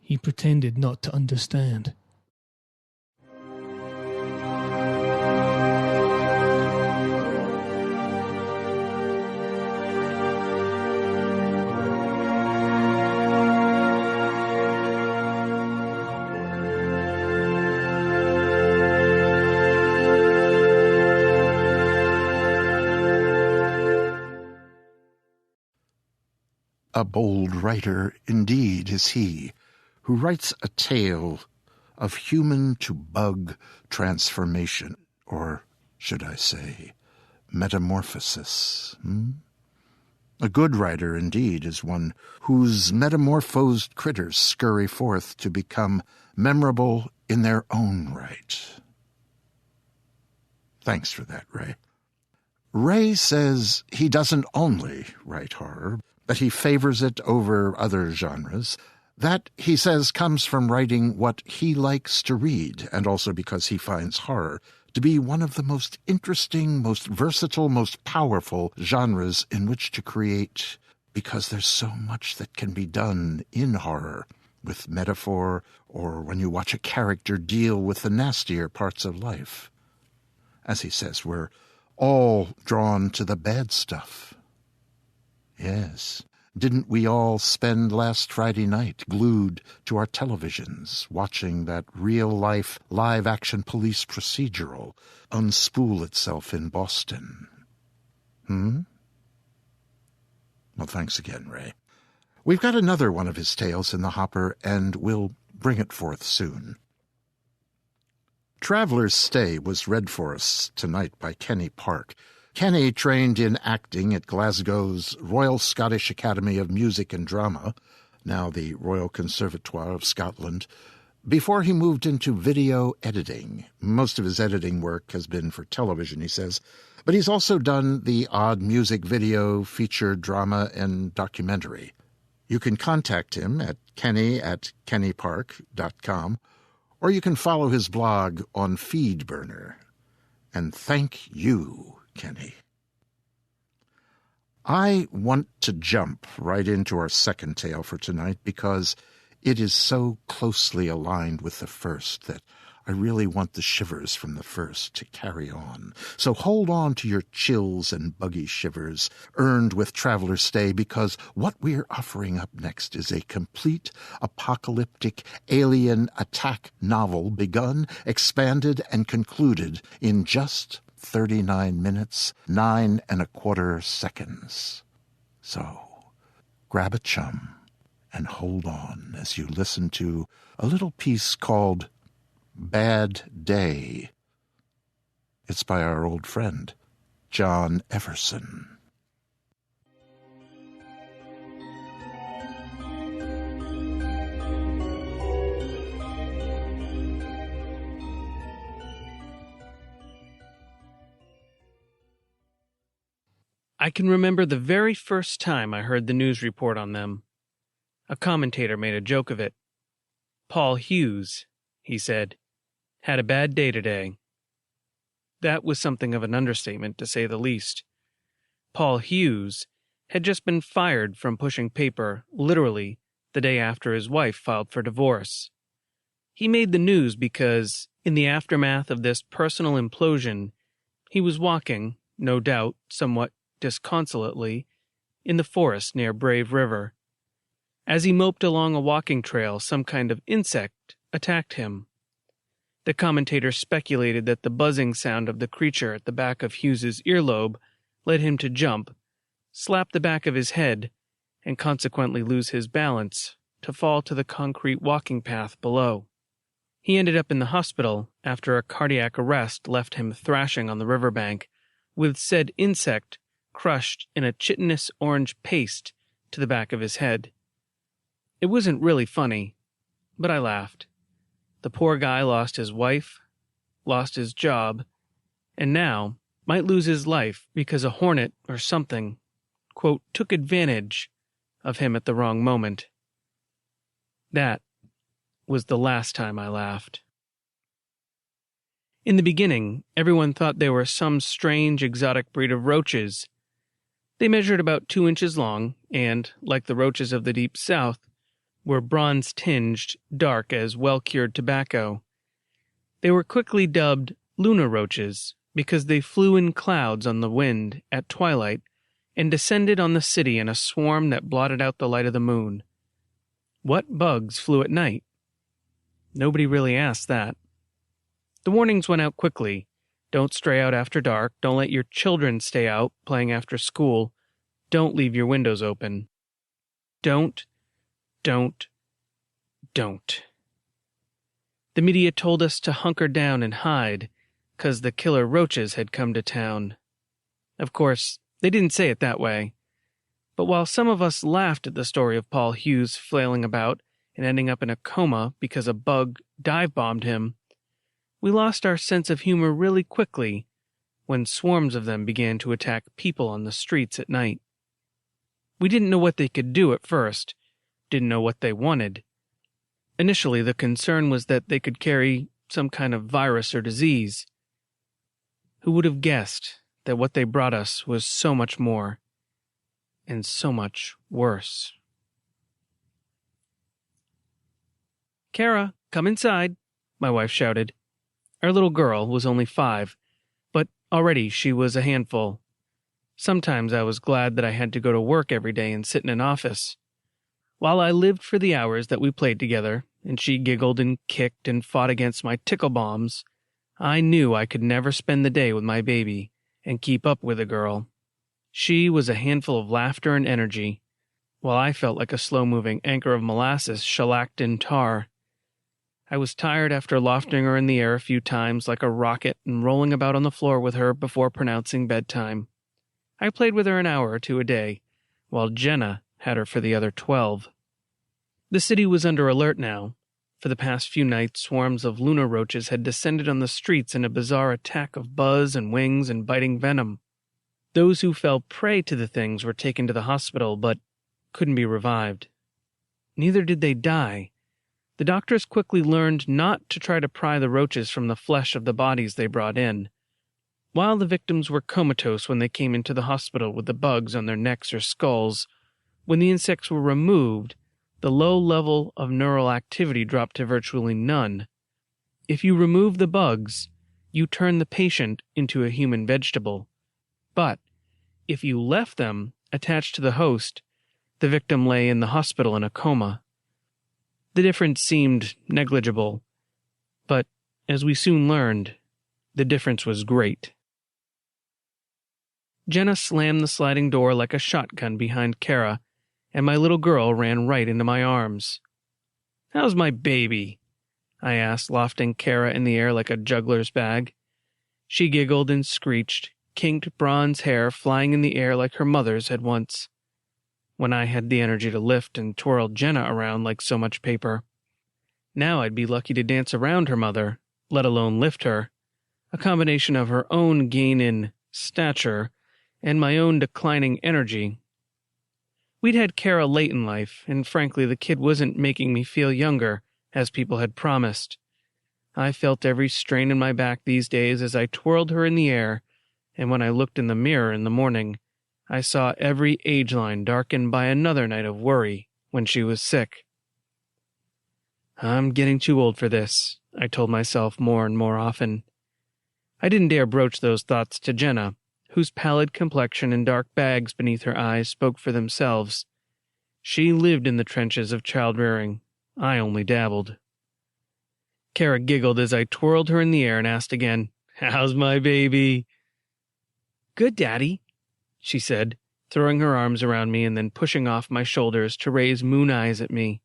he pretended not to understand. A bold writer indeed is he, who writes a tale of human to bug transformation, or should I say, metamorphosis. A good writer indeed is one whose metamorphosed critters scurry forth to become memorable in their own right. Thanks for that, Ray. Ray says he doesn't only write horror, that he favors it over other genres. That, he says, comes from writing what he likes to read, and also because he finds horror to be one of the most interesting, most versatile, most powerful genres in which to create, because there's so much that can be done in horror, with metaphor, or when you watch a character deal with the nastier parts of life. As he says, we're all drawn to the bad stuff. Yes. Didn't we all spend last Friday night glued to our televisions, watching that real-life, live-action police procedural unspool itself in Boston? Well, thanks again, Ray. We've got another one of his tales in the hopper, and we'll bring it forth soon. Traveller's Stay was read for us tonight by Kenny Park. Kenny trained in acting at Glasgow's Royal Scottish Academy of Music and Drama, now the Royal Conservatoire of Scotland, before he moved into video editing. Most of his editing work has been for television, he says, but he's also done the odd music video, feature, drama, and documentary. You can contact him at kenny@kennypark.com, or you can follow his blog on Feedburner. And thank you, Kenny. I want to jump right into our second tale for tonight because it is so closely aligned with the first that I really want the shivers from the first to carry on. So hold on to your chills and buggy shivers earned with Traveller's Stay, because what we're offering up next is a complete apocalyptic alien attack novel begun, expanded, and concluded in just 39 minutes, 9 1/4 seconds. So, grab a chum and hold on as you listen to a little piece called Bad Day. It's by our old friend, John Everson. I can remember the very first time I heard the news report on them. A commentator made a joke of it. Paul Hughes, he said. Had a bad day today. That was something of an understatement, to say the least. Paul Hughes had just been fired from pushing paper, literally, the day after his wife filed for divorce. He made the news because, in the aftermath of this personal implosion, he was walking, no doubt, somewhat disconsolately, in the forest near Brave River. As he moped along a walking trail, some kind of insect attacked him. The commentator speculated that the buzzing sound of the creature at the back of Hughes's earlobe led him to jump, slap the back of his head, and consequently lose his balance, to fall to the concrete walking path below. He ended up in the hospital after a cardiac arrest left him thrashing on the riverbank, with said insect crushed in a chitinous orange paste to the back of his head. It wasn't really funny, but I laughed. The poor guy lost his wife, lost his job, and now might lose his life because a hornet or something, quote, took advantage of him at the wrong moment. That was the last time I laughed. In the beginning, everyone thought they were some strange exotic breed of roaches. They measured about 2 inches long and, like the roaches of the deep south, were bronze-tinged, dark as well-cured tobacco. They were quickly dubbed lunar roaches because they flew in clouds on the wind at twilight and descended on the city in a swarm that blotted out the light of the moon. What bugs flew at night? Nobody really asked that. The warnings went out quickly. Don't stray out after dark. Don't let your children stay out playing after school. Don't leave your windows open. Don't. The media told us to hunker down and hide, 'cause the killer roaches had come to town. Of course, they didn't say it that way. But while some of us laughed at the story of Paul Hughes flailing about and ending up in a coma because a bug dive-bombed him, we lost our sense of humor really quickly when swarms of them began to attack people on the streets at night. We didn't know what they could do at first, didn't know what they wanted. Initially, the concern was that they could carry some kind of virus or disease. Who would have guessed that what they brought us was so much more, and so much worse? "Kara, come inside," my wife shouted. Our little girl was only 5, but already she was a handful. Sometimes I was glad that I had to go to work every day and sit in an office. While I lived for the hours that we played together, and she giggled and kicked and fought against my tickle bombs, I knew I could never spend the day with my baby and keep up with a girl. She was a handful of laughter and energy, while I felt like a slow-moving anchor of molasses shellacked in tar. I was tired after lofting her in the air a few times like a rocket and rolling about on the floor with her before pronouncing bedtime. I played with her an hour or 2 a day, while Jenna had her for the other 12. The city was under alert now. For the past few nights, swarms of lunar roaches had descended on the streets in a bizarre attack of buzz and wings and biting venom. Those who fell prey to the things were taken to the hospital, but couldn't be revived. Neither did they die. The doctors quickly learned not to try to pry the roaches from the flesh of the bodies they brought in. While the victims were comatose when they came into the hospital with the bugs on their necks or skulls, when the insects were removed, the low level of neural activity dropped to virtually none. If you remove the bugs, you turn the patient into a human vegetable. But if you left them attached to the host, the victim lay in the hospital in a coma. The difference seemed negligible, but as we soon learned, the difference was great. Jenna slammed the sliding door like a shotgun behind Kara, and my little girl ran right into my arms. "How's my baby?" I asked, lofting Kara in the air like a juggler's bag. She giggled and screeched, kinked bronze hair flying in the air like her mother's had once, when I had the energy to lift and twirl Jenna around like so much paper. Now I'd be lucky to dance around her mother, let alone lift her, a combination of her own gain in stature and my own declining energy. We'd had Kara late in life, and frankly the kid wasn't making me feel younger, as people had promised. I felt every strain in my back these days as I twirled her in the air, and when I looked in the mirror in the morning, I saw every age line darkened by another night of worry when she was sick. I'm getting too old for this, I told myself more and more often. I didn't dare broach those thoughts to Jenna, whose pallid complexion and dark bags beneath her eyes spoke for themselves. She lived in the trenches of child-rearing. I only dabbled. Kara giggled as I twirled her in the air and asked again, "How's my baby?" "Good, Daddy," she said, throwing her arms around me and then pushing off my shoulders to raise moon eyes at me.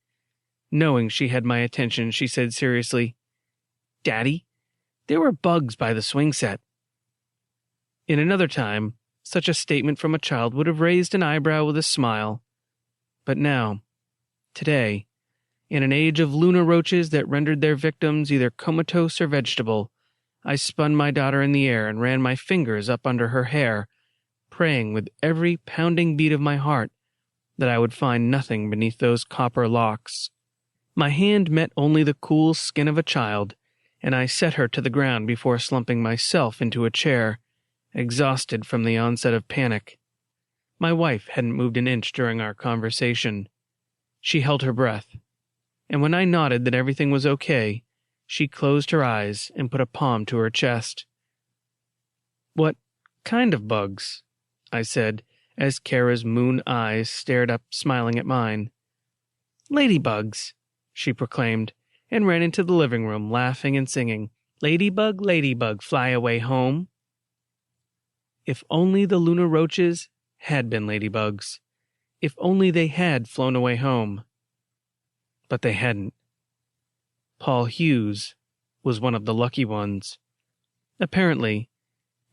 Knowing she had my attention, she said seriously, "Daddy, there were bugs by the swing set." In another time, such a statement from a child would have raised an eyebrow with a smile. But now, today, in an age of lunar roaches that rendered their victims either comatose or vegetable, I spun my daughter in the air and ran my fingers up under her hair, praying with every pounding beat of my heart that I would find nothing beneath those copper locks. My hand met only the cool skin of a child, and I set her to the ground before slumping myself into a chair, exhausted from the onset of panic. My wife hadn't moved an inch during our conversation. She held her breath, and when I nodded that everything was okay, she closed her eyes and put a palm to her chest. "What kind of bugs?" I said, as Kara's moon eyes stared up, smiling at mine. "Ladybugs," she proclaimed, and ran into the living room, laughing and singing, "Ladybug, ladybug, fly away home." If only the lunar roaches had been ladybugs. If only they had flown away home. But they hadn't. Paul Hughes was one of the lucky ones. Apparently,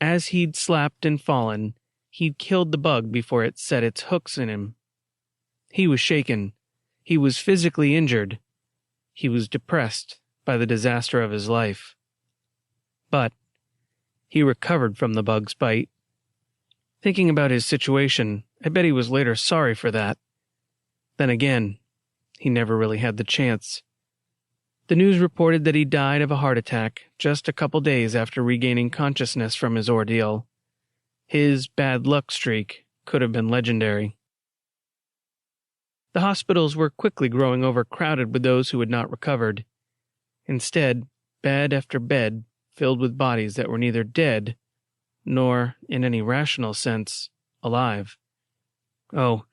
as he'd slapped and fallen, he'd killed the bug before it set its hooks in him. He was shaken. He was physically injured. He was depressed by the disaster of his life. But he recovered from the bug's bite. Thinking about his situation, I bet he was later sorry for that. Then again, he never really had the chance. The news reported that he died of a heart attack just a couple days after regaining consciousness from his ordeal. His bad luck streak could have been legendary. The hospitals were quickly growing overcrowded with those who had not recovered. Instead, bed after bed filled with bodies that were neither dead nor, in any rational sense, alive. Oh,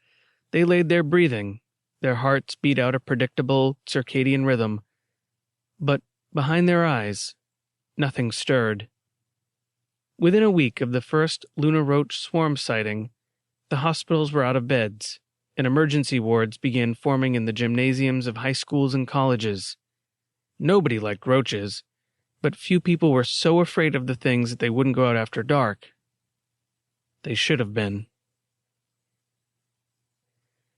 they laid there breathing. Their hearts beat out a predictable circadian rhythm. But behind their eyes, nothing stirred. Within a week of the first lunar roach swarm sighting, the hospitals were out of beds, and emergency wards began forming in the gymnasiums of high schools and colleges. Nobody liked roaches, but few people were so afraid of the things that they wouldn't go out after dark. They should have been.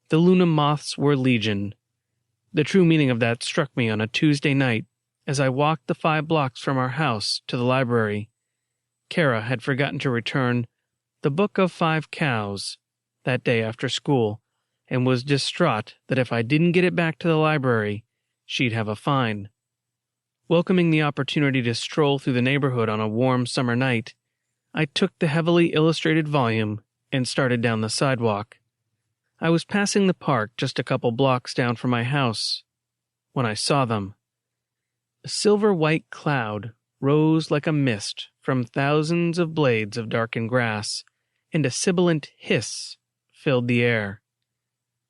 The Luna moths were legion. The true meaning of that struck me on a Tuesday night as I walked the 5 blocks from our house to the library. Kara had forgotten to return The Book of 5 Cows that day after school, and was distraught that if I didn't get it back to the library, she'd have a fine. Welcoming the opportunity to stroll through the neighborhood on a warm summer night, I took the heavily illustrated volume and started down the sidewalk. I was passing the park just a couple blocks down from my house when I saw them. A silver-white cloud rose like a mist from thousands of blades of darkened grass, and a sibilant hiss filled the air.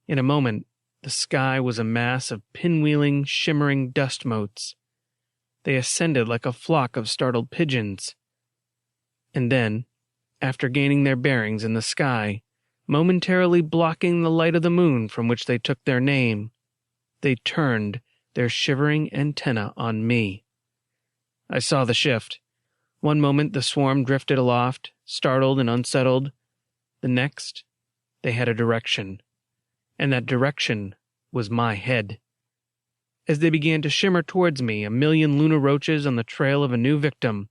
In a moment, the sky was a mass of pinwheeling, shimmering dust motes. They ascended like a flock of startled pigeons. And then, after gaining their bearings in the sky, momentarily blocking the light of the moon from which they took their name, they turned their shivering antennae on me. I saw the shift. One moment the swarm drifted aloft, startled and unsettled. The next, they had a direction. And that direction was my head. As they began to shimmer towards me, a million lunar roaches on the trail of a new victim,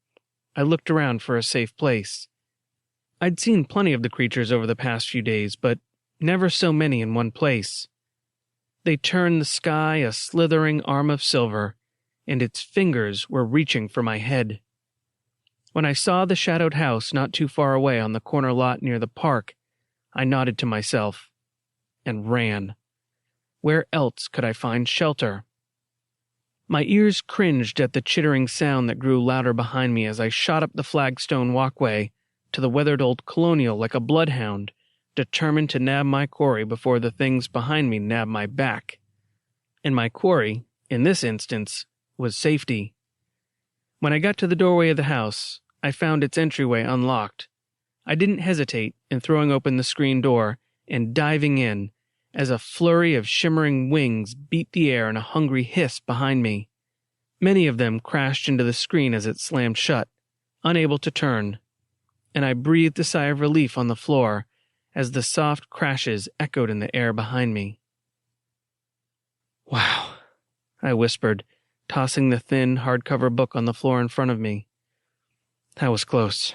I looked around for a safe place. I'd seen plenty of the creatures over the past few days, but never so many in one place. They turned the sky a slithering arm of silver, and its fingers were reaching for my head. When I saw the shadowed house not too far away on the corner lot near the park, I nodded to myself and ran. Where else could I find shelter? My ears cringed at the chittering sound that grew louder behind me as I shot up the flagstone walkway to the weathered old colonial like a bloodhound, determined to nab my quarry before the things behind me nabbed my back. And my quarry, in this instance, was safety. When I got to the doorway of the house, I found its entryway unlocked. I didn't hesitate in throwing open the screen door and diving in as a flurry of shimmering wings beat the air in a hungry hiss behind me. Many of them crashed into the screen as it slammed shut, unable to turn, and I breathed a sigh of relief on the floor as the soft crashes echoed in the air behind me. "Wow," I whispered, tossing the thin, hardcover book on the floor in front of me. That was close.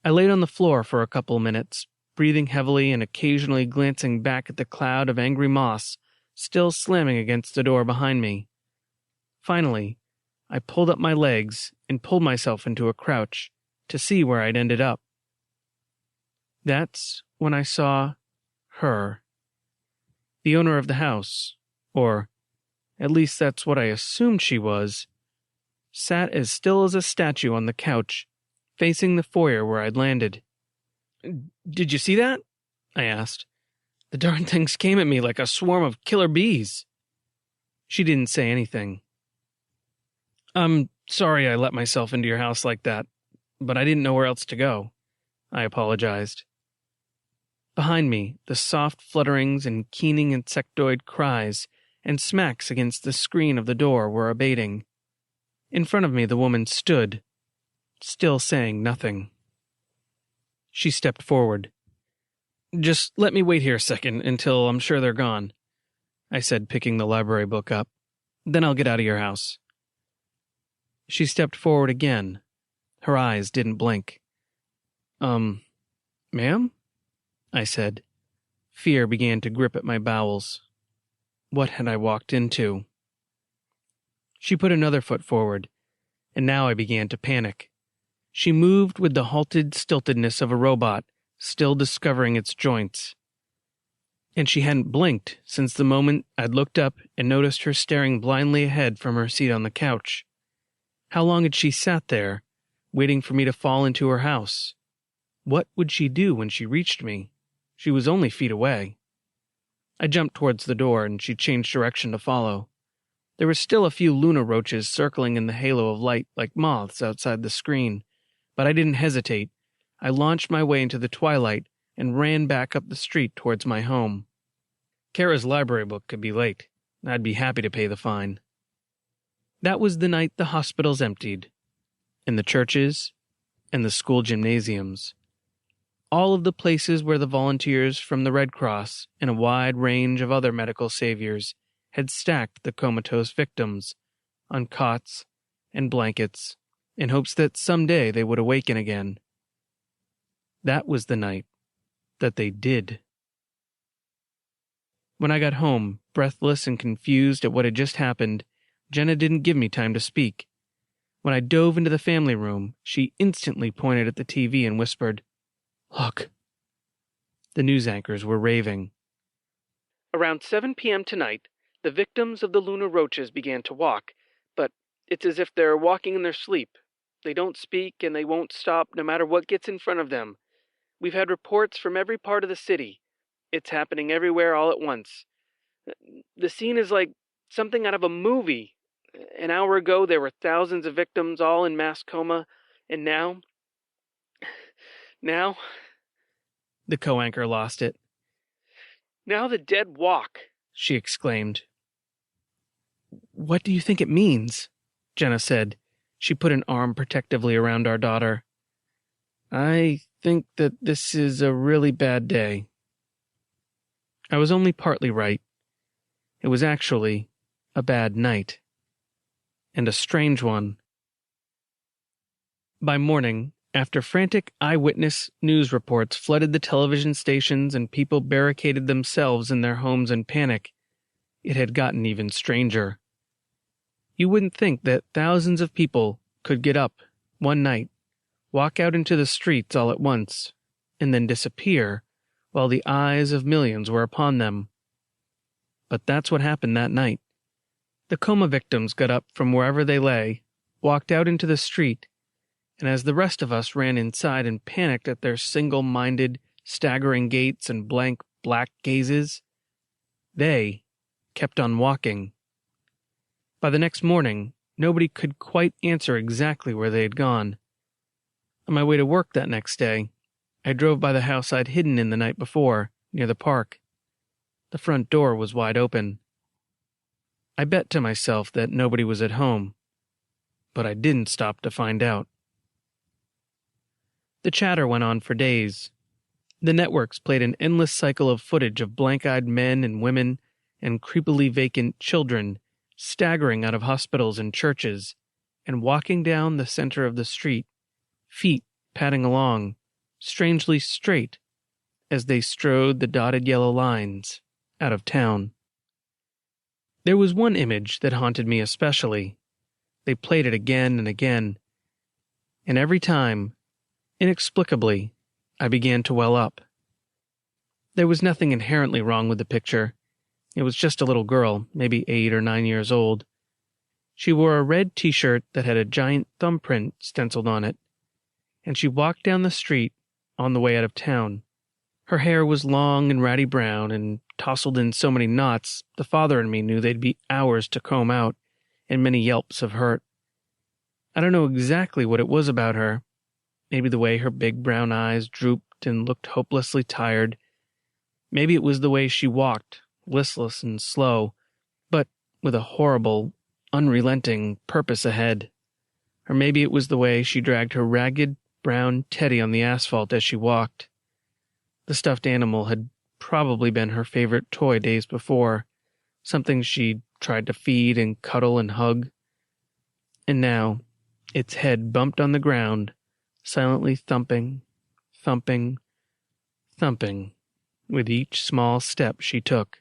I laid on the floor for a couple minutes, breathing heavily and occasionally glancing back at the cloud of angry moss still slamming against the door behind me. Finally, I pulled up my legs and pulled myself into a crouch to see where I'd ended up. That's when I saw her. The owner of the house, or at least that's what I assumed she was, sat as still as a statue on the couch, facing the foyer where I'd landed. "Did you see that?" I asked. "The darn things came at me like a swarm of killer bees." She didn't say anything. "I'm sorry I let myself into your house like that, but I didn't know where else to go," I apologized. Behind me, the soft flutterings and keening insectoid cries and smacks against the screen of the door were abating. In front of me, the woman stood, still saying nothing. She stepped forward. "Just let me wait here a second until I'm sure they're gone," I said, picking the library book up. "Then I'll get out of your house." She stepped forward again. Her eyes didn't blink. Ma'am?" I said. Fear began to grip at my bowels. What had I walked into? She put another foot forward, and now I began to panic. She moved with the halted stiltedness of a robot, still discovering its joints. And she hadn't blinked since the moment I'd looked up and noticed her staring blindly ahead from her seat on the couch. How long had she sat there, waiting for me to fall into her house? What would she do when she reached me? She was only feet away. I jumped towards the door, and she changed direction to follow. There were still a few Luna roaches circling in the halo of light like moths outside the screen, but I didn't hesitate. I launched my way into the twilight and ran back up the street towards my home. Kara's library book could be late. I'd be happy to pay the fine. That was the night the hospitals emptied, and the churches, and the school gymnasiums. All of the places where the volunteers from the Red Cross and a wide range of other medical saviors had stacked the comatose victims on cots and blankets in hopes that someday they would awaken again. That was the night that they did. When I got home, breathless and confused at what had just happened, Jenna didn't give me time to speak. When I dove into the family room, she instantly pointed at the TV and whispered, "Look." The news anchors were raving. Around 7 p.m. tonight, the victims of the Luna roaches began to walk, but it's as if they're walking in their sleep. They don't speak and they won't stop no matter what gets in front of them. We've had reports from every part of the city. It's happening everywhere all at once. The scene is like something out of a movie. An hour ago, there were thousands of victims all in mass coma, and now... The co-anchor lost it. "Now the dead walk," she exclaimed. "What do you think it means?" Jenna said. She put an arm protectively around our daughter. "I think that this is a really bad day." I was only partly right. It was actually a bad night. And a strange one. By morning, after frantic eyewitness news reports flooded the television stations and people barricaded themselves in their homes in panic, it had gotten even stranger. You wouldn't think that thousands of people could get up one night, walk out into the streets all at once, and then disappear while the eyes of millions were upon them. But that's what happened that night. The coma victims got up from wherever they lay, walked out into the street, and as the rest of us ran inside and panicked at their single-minded, staggering gaits and blank black gazes, they kept on walking. By the next morning, nobody could quite answer exactly where they had gone. On my way to work that next day, I drove by the house I'd hidden in the night before, near the park. The front door was wide open. I bet to myself that nobody was at home, but I didn't stop to find out. The chatter went on for days. The networks played an endless cycle of footage of blank-eyed men and women and creepily vacant children staggering out of hospitals and churches and walking down the center of the street, feet padding along, strangely straight, as they strode the dotted yellow lines out of town. There was one image that haunted me especially. They played it again and again, and every time, inexplicably, I began to well up. There was nothing inherently wrong with the picture. It was just a little girl, maybe 8 or 9 years old. She wore a red t-shirt that had a giant thumbprint stenciled on it, and she walked down the street on the way out of town. Her hair was long and ratty brown and tousled in so many knots the father and me knew they'd be hours to comb out and many yelps of hurt. I don't know exactly what it was about her. Maybe the way her big brown eyes drooped and looked hopelessly tired. Maybe it was the way she walked, listless and slow, but with a horrible, unrelenting purpose ahead. Or maybe it was the way she dragged her ragged brown teddy on the asphalt as she walked. The stuffed animal had probably been her favorite toy days before, something she'd tried to feed and cuddle and hug. And now, its head bumped on the ground, silently thumping, thumping, thumping, with each small step she took.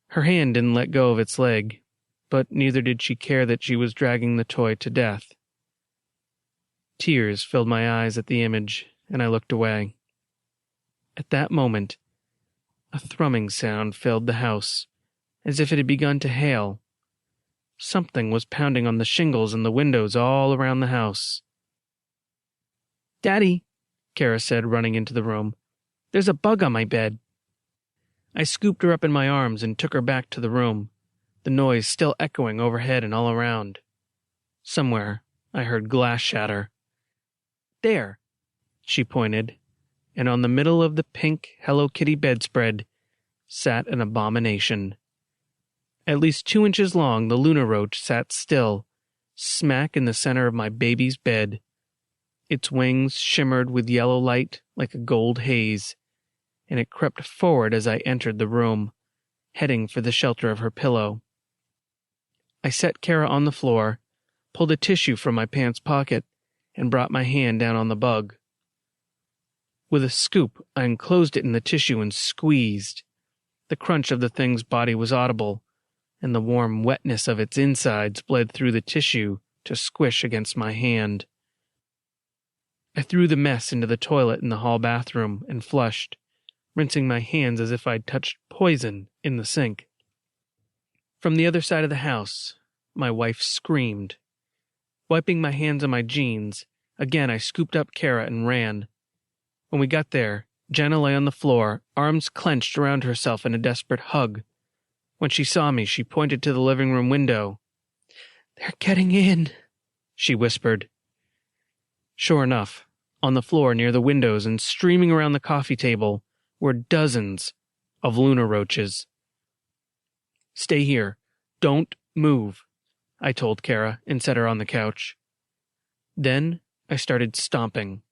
Her hand didn't let go of its leg, but neither did she care that she was dragging the toy to death. Tears filled my eyes at the image, and I looked away. At that moment, a thrumming sound filled the house, as if it had begun to hail. Something was pounding on the shingles and the windows all around the house. "Daddy," Kara said, running into the room, "there's a bug on my bed." I scooped her up in my arms and took her back to the room, the noise still echoing overhead and all around. Somewhere, I heard glass shatter. "There," she pointed, and on the middle of the pink Hello Kitty bedspread sat an abomination. At least 2 inches long, the Luna Roach sat still, smack in the center of my baby's bed. Its wings shimmered with yellow light like a gold haze, and it crept forward as I entered the room, heading for the shelter of her pillow. I set Kara on the floor, pulled a tissue from my pants pocket, and brought my hand down on the bug. With a scoop, I enclosed it in the tissue and squeezed. The crunch of the thing's body was audible, and the warm wetness of its insides bled through the tissue to squish against my hand. I threw the mess into the toilet in the hall bathroom and flushed, rinsing my hands as if I'd touched poison in the sink. From the other side of the house, my wife screamed. Wiping my hands on my jeans, again I scooped up Kara and ran. When we got there, Jenna lay on the floor, arms clenched around herself in a desperate hug. When she saw me, she pointed to the living room window. "They're getting in," she whispered. Sure enough, on the floor near the windows and streaming around the coffee table were dozens of Luna roaches. "Stay here. Don't move," I told Kara and set her on the couch. Then I started stomping.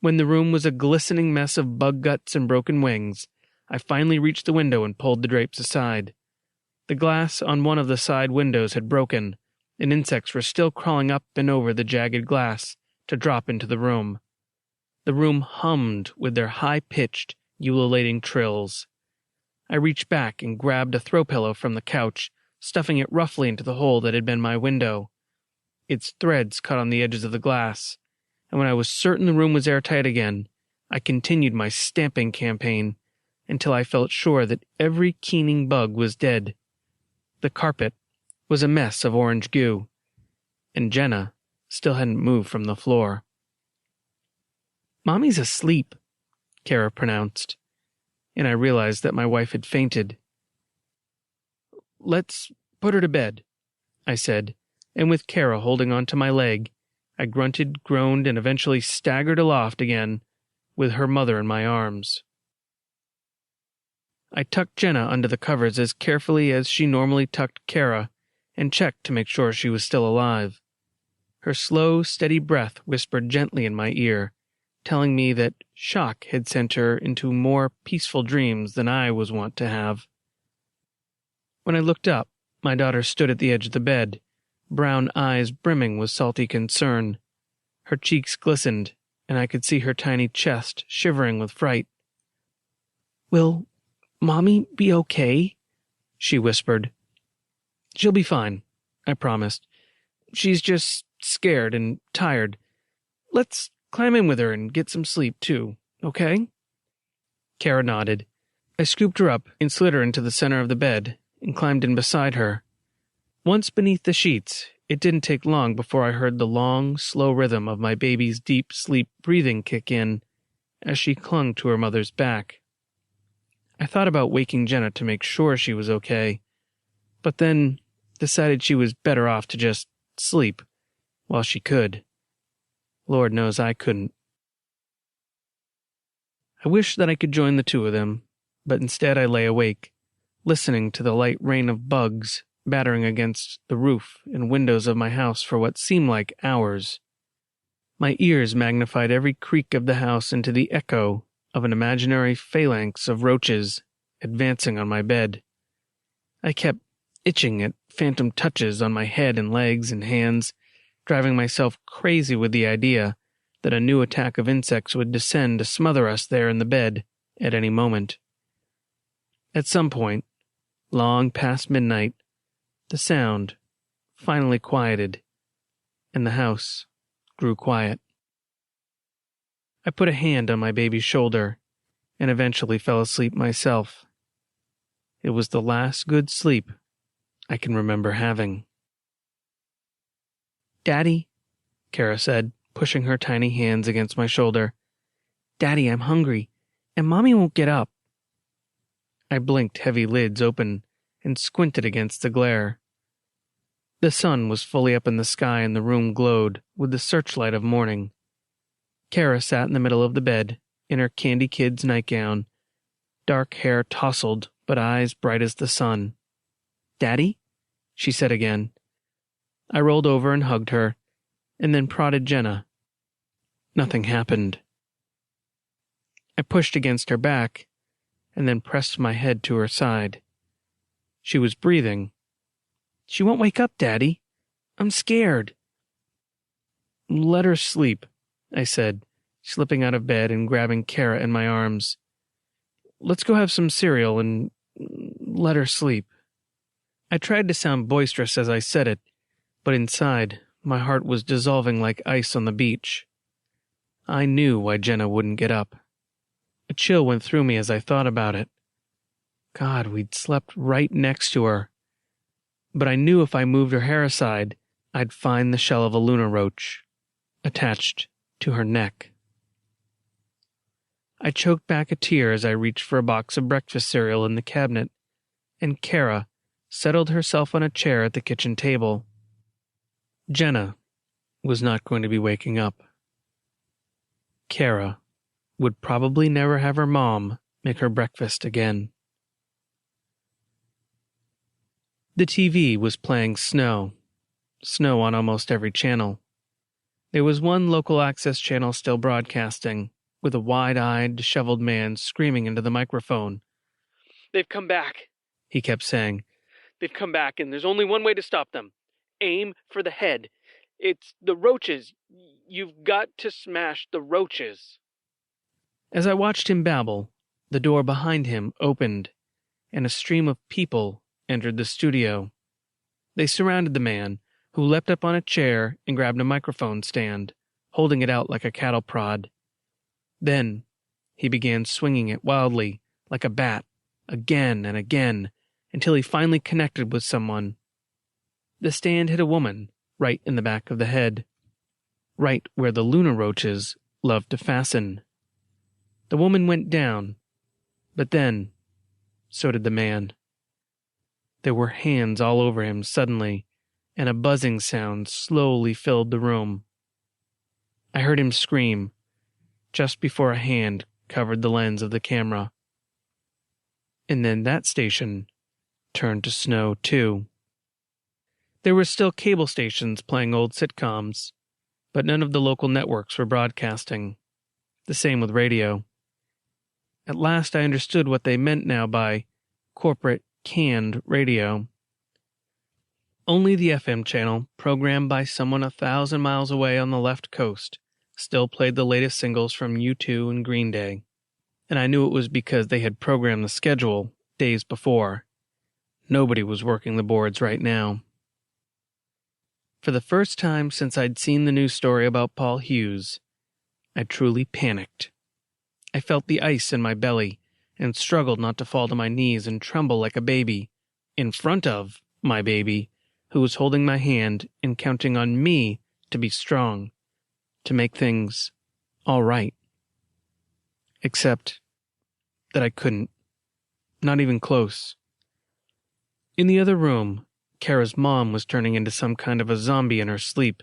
When the room was a glistening mess of bug guts and broken wings, I finally reached the window and pulled the drapes aside. The glass on one of the side windows had broken, and insects were still crawling up and over the jagged glass to drop into the room. The room hummed with their high-pitched, ululating trills. I reached back and grabbed a throw pillow from the couch, stuffing it roughly into the hole that had been my window. Its threads cut on the edges of the glass, and when I was certain the room was airtight again, I continued my stamping campaign until I felt sure that every keening bug was dead. The carpet was a mess of orange goo, and Jenna still hadn't moved from the floor. "Mommy's asleep," Kara pronounced, and I realized that my wife had fainted. "Let's put her to bed," I said, and with Kara holding onto my leg, I grunted, groaned, and eventually staggered aloft again with her mother in my arms. I tucked Jenna under the covers as carefully as she normally tucked Kara and checked to make sure she was still alive. Her slow, steady breath whispered gently in my ear, telling me that shock had sent her into more peaceful dreams than I was wont to have. When I looked up, my daughter stood at the edge of the bed, brown eyes brimming with salty concern. Her cheeks glistened, and I could see her tiny chest shivering with fright. "Will Mommy be okay?" she whispered. "She'll be fine," I promised. "She's just scared and tired. Let's climb in with her and get some sleep, too, okay?" Kara nodded. I scooped her up and slid her into the center of the bed and climbed in beside her. Once beneath the sheets, it didn't take long before I heard the long, slow rhythm of my baby's deep sleep breathing kick in as she clung to her mother's back. I thought about waking Jenna to make sure she was okay, but then decided she was better off to just sleep while she could. Lord knows I couldn't. I wished that I could join the two of them, but instead I lay awake, listening to the light rain of bugs battering against the roof and windows of my house for what seemed like hours. My ears magnified every creak of the house into the echo of an imaginary phalanx of roaches advancing on my bed. I kept itching at phantom touches on my head and legs and hands, driving myself crazy with the idea that a new attack of insects would descend to smother us there in the bed at any moment. At some point, long past midnight, the sound finally quieted, and the house grew quiet. I put a hand on my baby's shoulder and eventually fell asleep myself. It was the last good sleep I can remember having. "Daddy," Kara said, pushing her tiny hands against my shoulder. "Daddy, I'm hungry, and Mommy won't get up." I blinked heavy lids open and squinted against the glare. The sun was fully up in the sky and the room glowed with the searchlight of morning. Kara sat in the middle of the bed, in her Candy Kid's nightgown, dark hair tousled but eyes bright as the sun. "Daddy?" she said again. I rolled over and hugged her, and then prodded Jenna. Nothing happened. I pushed against her back, and then pressed my head to her side. She was breathing. "She won't wake up, Daddy. I'm scared." "Let her sleep," I said, slipping out of bed and grabbing Kara in my arms. "Let's go have some cereal and let her sleep." I tried to sound boisterous as I said it, but inside, my heart was dissolving like ice on the beach. I knew why Jenna wouldn't get up. A chill went through me as I thought about it. God, we'd slept right next to her. But I knew if I moved her hair aside, I'd find the shell of a Luna roach attached to her neck. I choked back a tear as I reached for a box of breakfast cereal in the cabinet, and Kara settled herself on a chair at the kitchen table. Jenna was not going to be waking up. Kara would probably never have her mom make her breakfast again. The TV was playing Snow on almost every channel. There was one local access channel still broadcasting, with a wide-eyed, disheveled man screaming into the microphone. "They've come back," he kept saying. "They've come back, and there's only one way to stop them. Aim for the head. It's the roaches. You've got to smash the roaches." As I watched him babble, the door behind him opened, and a stream of people entered the studio. They surrounded the man, who leapt up on a chair and grabbed a microphone stand, holding it out like a cattle prod. Then he began swinging it wildly, like a bat, again and again, until he finally connected with someone. The stand hit a woman, right in the back of the head, right where the lunar roaches love to fasten. The woman went down, but then, so did the man. There were hands all over him suddenly, and a buzzing sound slowly filled the room. I heard him scream, just before a hand covered the lens of the camera. And then that station turned to snow, too. There were still cable stations playing old sitcoms, but none of the local networks were broadcasting. The same with radio. At last I understood what they meant now by corporate canned radio. Only the FM channel, programmed by someone 1,000 miles away on the left coast, still played the latest singles from U2 and Green Day. And I knew it was because they had programmed the schedule days before. Nobody was working the boards right now. For the first time since I'd seen the news story about Paul Hughes, I truly panicked. I felt the ice in my belly and struggled not to fall to my knees and tremble like a baby, in front of my baby, who was holding my hand and counting on me to be strong, to make things all right. Except that I couldn't. Not even close. In the other room, Kara's mom was turning into some kind of a zombie in her sleep.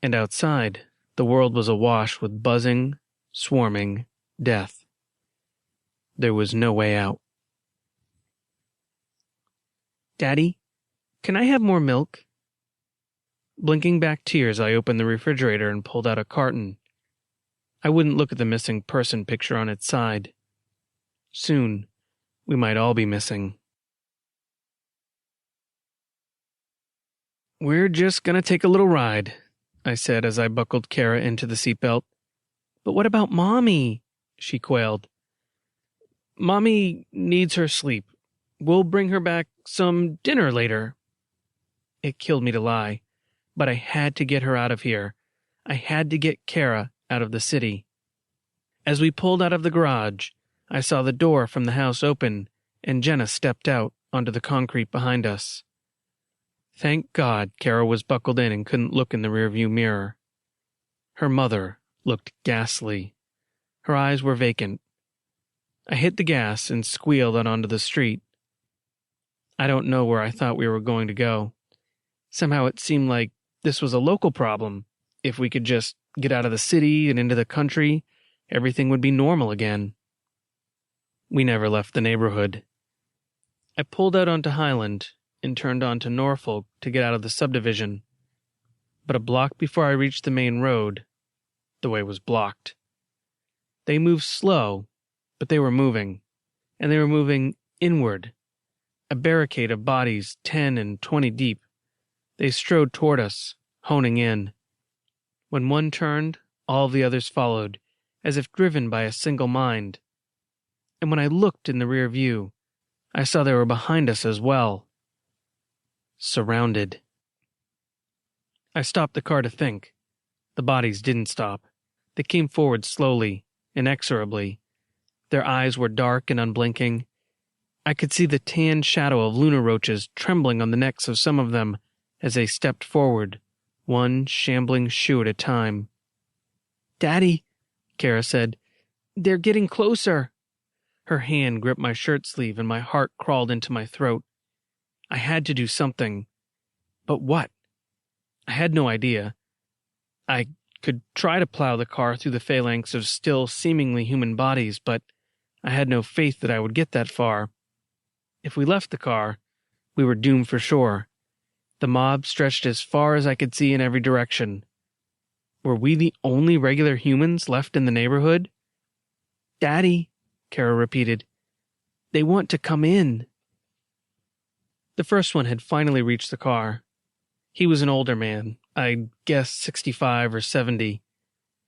And outside, the world was awash with buzzing, swarming death. There was no way out. "Daddy, can I have more milk?" Blinking back tears, I opened the refrigerator and pulled out a carton. I wouldn't look at the missing person picture on its side. Soon, we might all be missing. "We're just gonna take a little ride," I said as I buckled Kara into the seatbelt. "But what about Mommy?" she quailed. "Mommy needs her sleep. We'll bring her back some dinner later." It killed me to lie, but I had to get her out of here. I had to get Kara out of the city. As we pulled out of the garage, I saw the door from the house open, and Jenna stepped out onto the concrete behind us. Thank God Kara was buckled in and couldn't look in the rearview mirror. Her mother looked ghastly. Her eyes were vacant. I hit the gas and squealed out onto the street. I don't know where I thought we were going to go. Somehow it seemed like this was a local problem. If we could just get out of the city and into the country, everything would be normal again. We never left the neighborhood. I pulled out onto Highland and turned onto Norfolk to get out of the subdivision. But a block before I reached the main road, the way was blocked. They moved slow, but they were moving, and they were moving inward. A barricade of bodies 10 and 20 deep. They strode toward us, honing in. When one turned, all the others followed, as if driven by a single mind. And when I looked in the rear view, I saw they were behind us as well. Surrounded. I stopped the car to think. The bodies didn't stop. They came forward slowly, inexorably. Their eyes were dark and unblinking. I could see the tan shadow of lunar roaches trembling on the necks of some of them as they stepped forward, one shambling shoe at a time. "Daddy," Kara said, "they're getting closer." Her hand gripped my shirt sleeve and my heart crawled into my throat. I had to do something. But what? I had no idea. I could try to plow the car through the phalanx of still seemingly human bodies, but I had no faith that I would get that far. If we left the car, we were doomed for sure. The mob stretched as far as I could see in every direction. Were we the only regular humans left in the neighborhood? "Daddy," Kara repeated, "they want to come in." The first one had finally reached the car. He was an older man, I'd guess 65 or 70.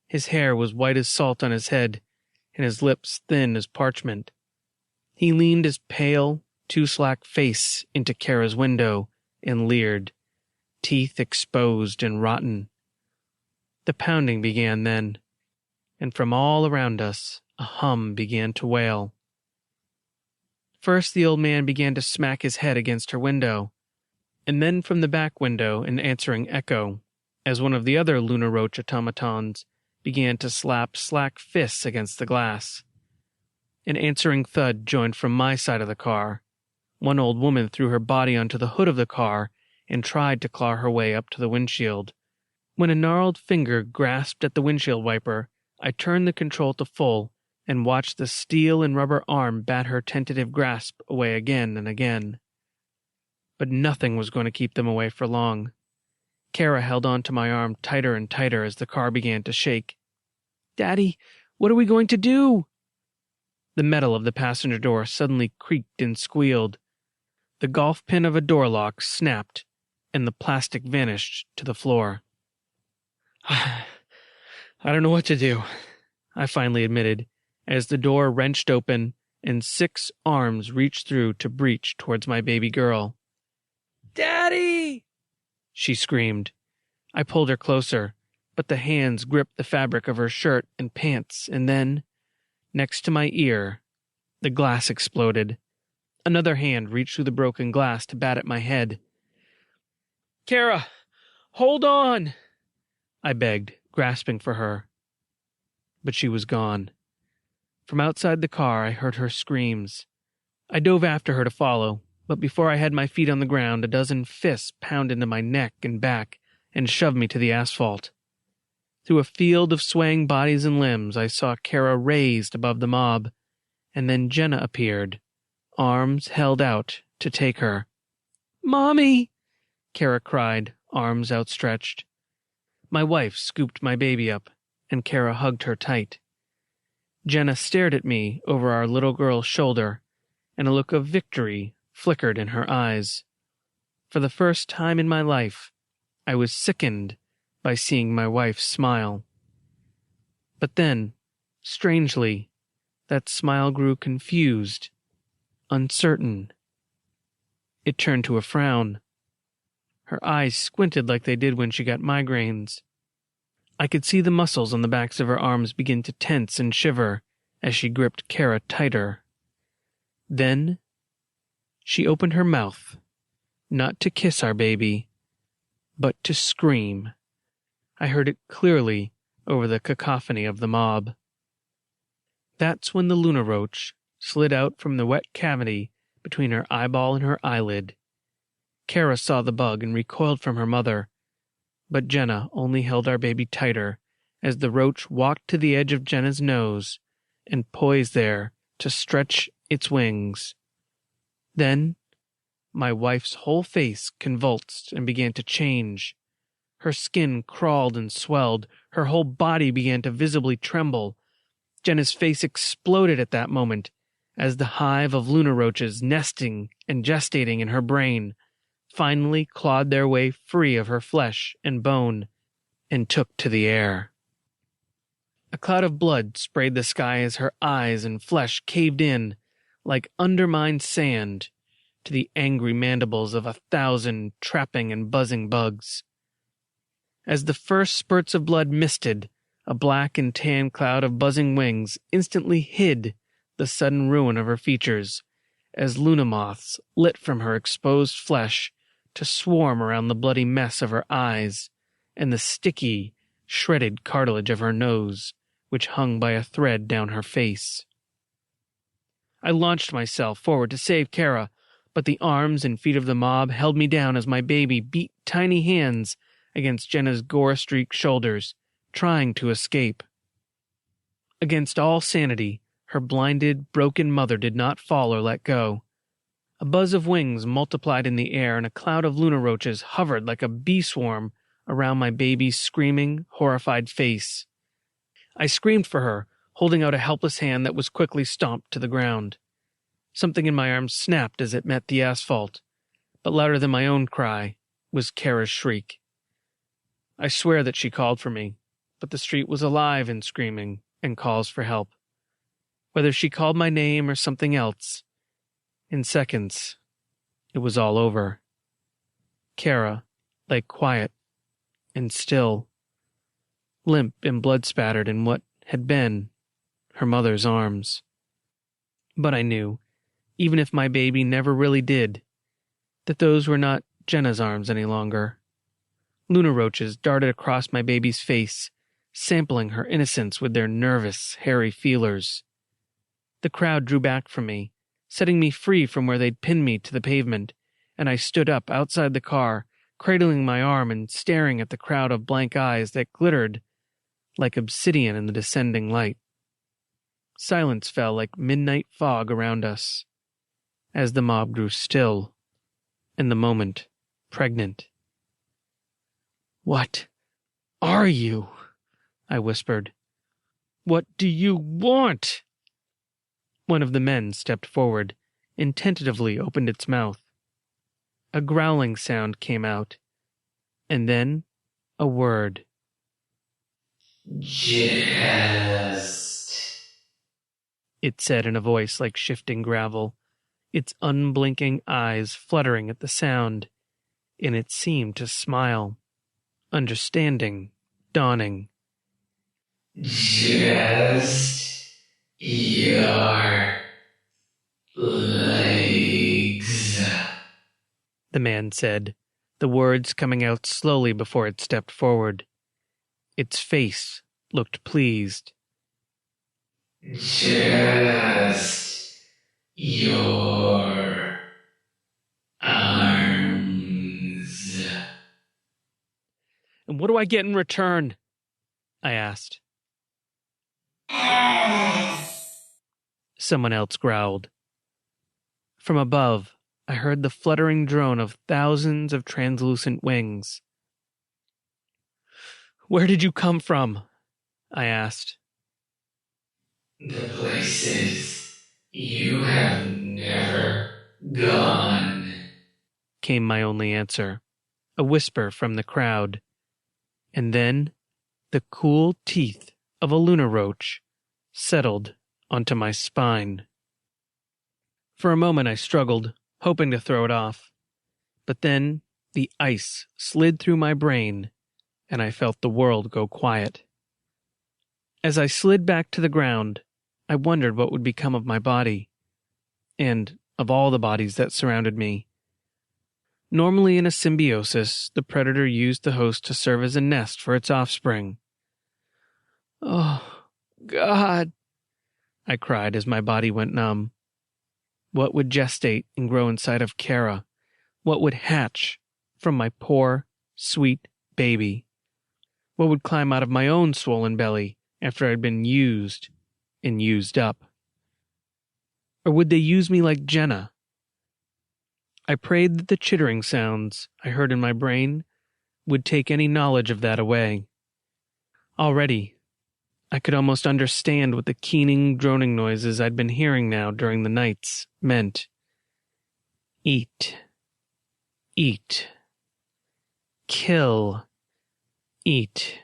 His hair was white as salt on his head, and his lips thin as parchment. He leaned his pale, too slack face into Kara's window and leered, teeth exposed and rotten. The pounding began then, and from all around us a hum began to wail. First the old man began to smack his head against her window, and then from the back window an answering echo, as one of the other Luna Roach automatons began to slap slack fists against the glass. An answering thud joined from my side of the car. One old woman threw her body onto the hood of the car and tried to claw her way up to the windshield. When a gnarled finger grasped at the windshield wiper, I turned the control to full and watched the steel and rubber arm bat her tentative grasp away again and again. But nothing was going to keep them away for long. Kara held on to my arm tighter and tighter as the car began to shake. "Daddy, what are we going to do?" The metal of the passenger door suddenly creaked and squealed. The golf pin of a door lock snapped, and the plastic vanished to the floor. "I don't know what to do," I finally admitted, as the door wrenched open and 6 arms reached through to breach towards my baby girl. "Daddy!" she screamed. I pulled her closer, but the hands gripped the fabric of her shirt and pants, and then, next to my ear, the glass exploded. Another hand reached through the broken glass to bat at my head. "Kara, hold on!" I begged, grasping for her. But she was gone. From outside the car, I heard her screams. I dove after her to follow, but before I had my feet on the ground, a dozen fists pounded into my neck and back and shoved me to the asphalt. Through a field of swaying bodies and limbs, I saw Kara raised above the mob, and then Jenna appeared, arms held out to take her. "Mommy!" Kara cried, arms outstretched. My wife scooped my baby up, and Kara hugged her tight. Jenna stared at me over our little girl's shoulder, and a look of victory flickered in her eyes. For the first time in my life, I was sickened by seeing my wife smile. But then, strangely, that smile grew confused, uncertain. It turned to a frown. Her eyes squinted like they did when she got migraines. I could see the muscles on the backs of her arms begin to tense and shiver as she gripped Kara tighter. Then, she opened her mouth, not to kiss our baby, but to scream. I heard it clearly over the cacophony of the mob. That's when the Luna Roach slid out from the wet cavity between her eyeball and her eyelid. Kara saw the bug and recoiled from her mother, but Jenna only held our baby tighter as the roach walked to the edge of Jenna's nose and poised there to stretch its wings. Then, my wife's whole face convulsed and began to change. Her skin crawled and swelled. Her whole body began to visibly tremble. Jenna's face exploded at that moment as the hive of Luna Roaches nesting and gestating in her brain finally clawed their way free of her flesh and bone and took to the air. A cloud of blood sprayed the sky as her eyes and flesh caved in like undermined sand to the angry mandibles of 1,000 trapping and buzzing bugs. As the first spurts of blood misted, a black and tan cloud of buzzing wings instantly hid the sudden ruin of her features as Luna moths lit from her exposed flesh to swarm around the bloody mess of her eyes and the sticky, shredded cartilage of her nose, which hung by a thread down her face. I launched myself forward to save Kara, but the arms and feet of the mob held me down as my baby beat tiny hands against Jenna's gore-streaked shoulders, trying to escape. Against all sanity, her blinded, broken mother did not fall or let go. A buzz of wings multiplied in the air, and a cloud of Luna Roaches hovered like a bee swarm around my baby's screaming, horrified face. I screamed for her, holding out a helpless hand that was quickly stomped to the ground. Something in my arm snapped as it met the asphalt, but louder than my own cry was Kara's shriek. I swear that she called for me, but the street was alive in screaming and calls for help. Whether she called my name or something else, in seconds, it was all over. Kara lay quiet and still, limp and blood-spattered in what had been her mother's arms. But I knew, even if my baby never really did, that those were not Jenna's arms any longer. Luna roaches darted across my baby's face, sampling her innocence with their nervous, hairy feelers. The crowd drew back from me, setting me free from where they'd pinned me to the pavement, and I stood up outside the car, cradling my arm and staring at the crowd of blank eyes that glittered like obsidian in the descending light. Silence fell like midnight fog around us, as the mob grew still, and the moment pregnant. "What are you?" I whispered. "What do you want?" One of the men stepped forward and tentatively opened its mouth. A growling sound came out, and then a word. "Just," it said in a voice like shifting gravel, its unblinking eyes fluttering at the sound, and it seemed to smile, understanding, dawning. "Just your legs," the man said, the words coming out slowly before it stepped forward. Its face looked pleased. "Just your arms." "And what do I get in return?" I asked. Someone else growled. From above, I heard the fluttering drone of thousands of translucent wings. "Where did you come from?" I asked. "The places you have never gone," came my only answer, a whisper from the crowd. And then the cool teeth of a Luna roach settled onto my spine. For a moment I struggled, hoping to throw it off. But then the ice slid through my brain, and I felt the world go quiet. As I slid back to the ground, I wondered what would become of my body, and of all the bodies that surrounded me. Normally in a symbiosis, the predator used the host to serve as a nest for its offspring. "Oh, God," I cried as my body went numb. What would gestate and grow inside of Kara? What would hatch from my poor, sweet baby? What would climb out of my own swollen belly after I'd been used and used up? Or would they use me like Jenna? I prayed that the chittering sounds I heard in my brain would take any knowledge of that away. Already, I could almost understand what the keening, droning noises I'd been hearing now during the nights meant. Eat. Eat. Kill. Eat.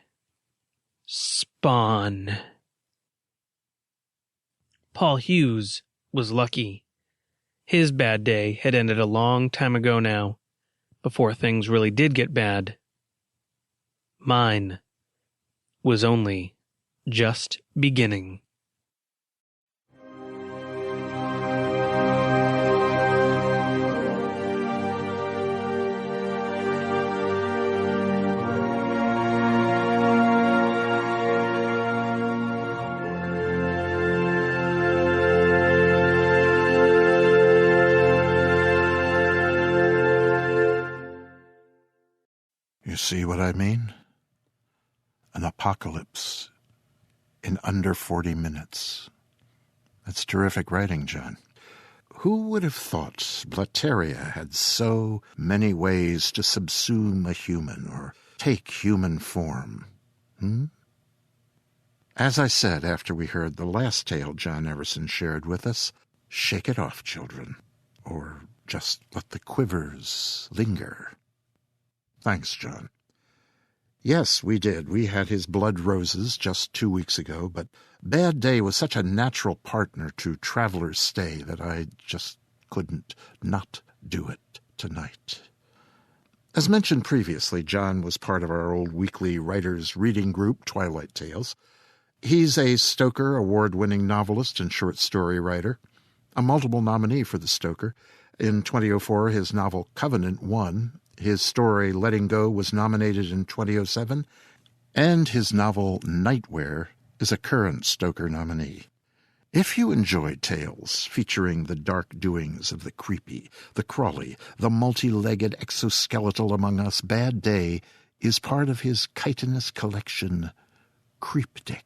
Spawn. Paul Hughes was lucky. His bad day had ended a long time ago now, before things really did get bad. Mine was only just beginning. You see what I mean? An apocalypse in under 40 minutes. That's terrific writing, John. Who would have thought Blateria had so many ways to subsume a human or take human form? As I said after we heard the last tale John Everson shared with us, shake it off, children, or just let the quivers linger. Thanks, John. Yes, we did. We had his Blood Roses just 2 weeks ago, but Bad Day was such a natural partner to Traveler's Stay that I just couldn't not do it tonight. As mentioned previously, John was part of our old weekly writers' reading group, Twilight Tales. He's a Stoker award-winning novelist and short story writer, a multiple nominee for the Stoker. In 2004, his novel Covenant won. His story Letting Go was nominated in 2007, and his novel Nightwear is a current Stoker nominee. If you enjoyed tales featuring the dark doings of the creepy, the crawly, the multi-legged exoskeletal among us, Bad Day is part of his chitinous collection, Creeptych.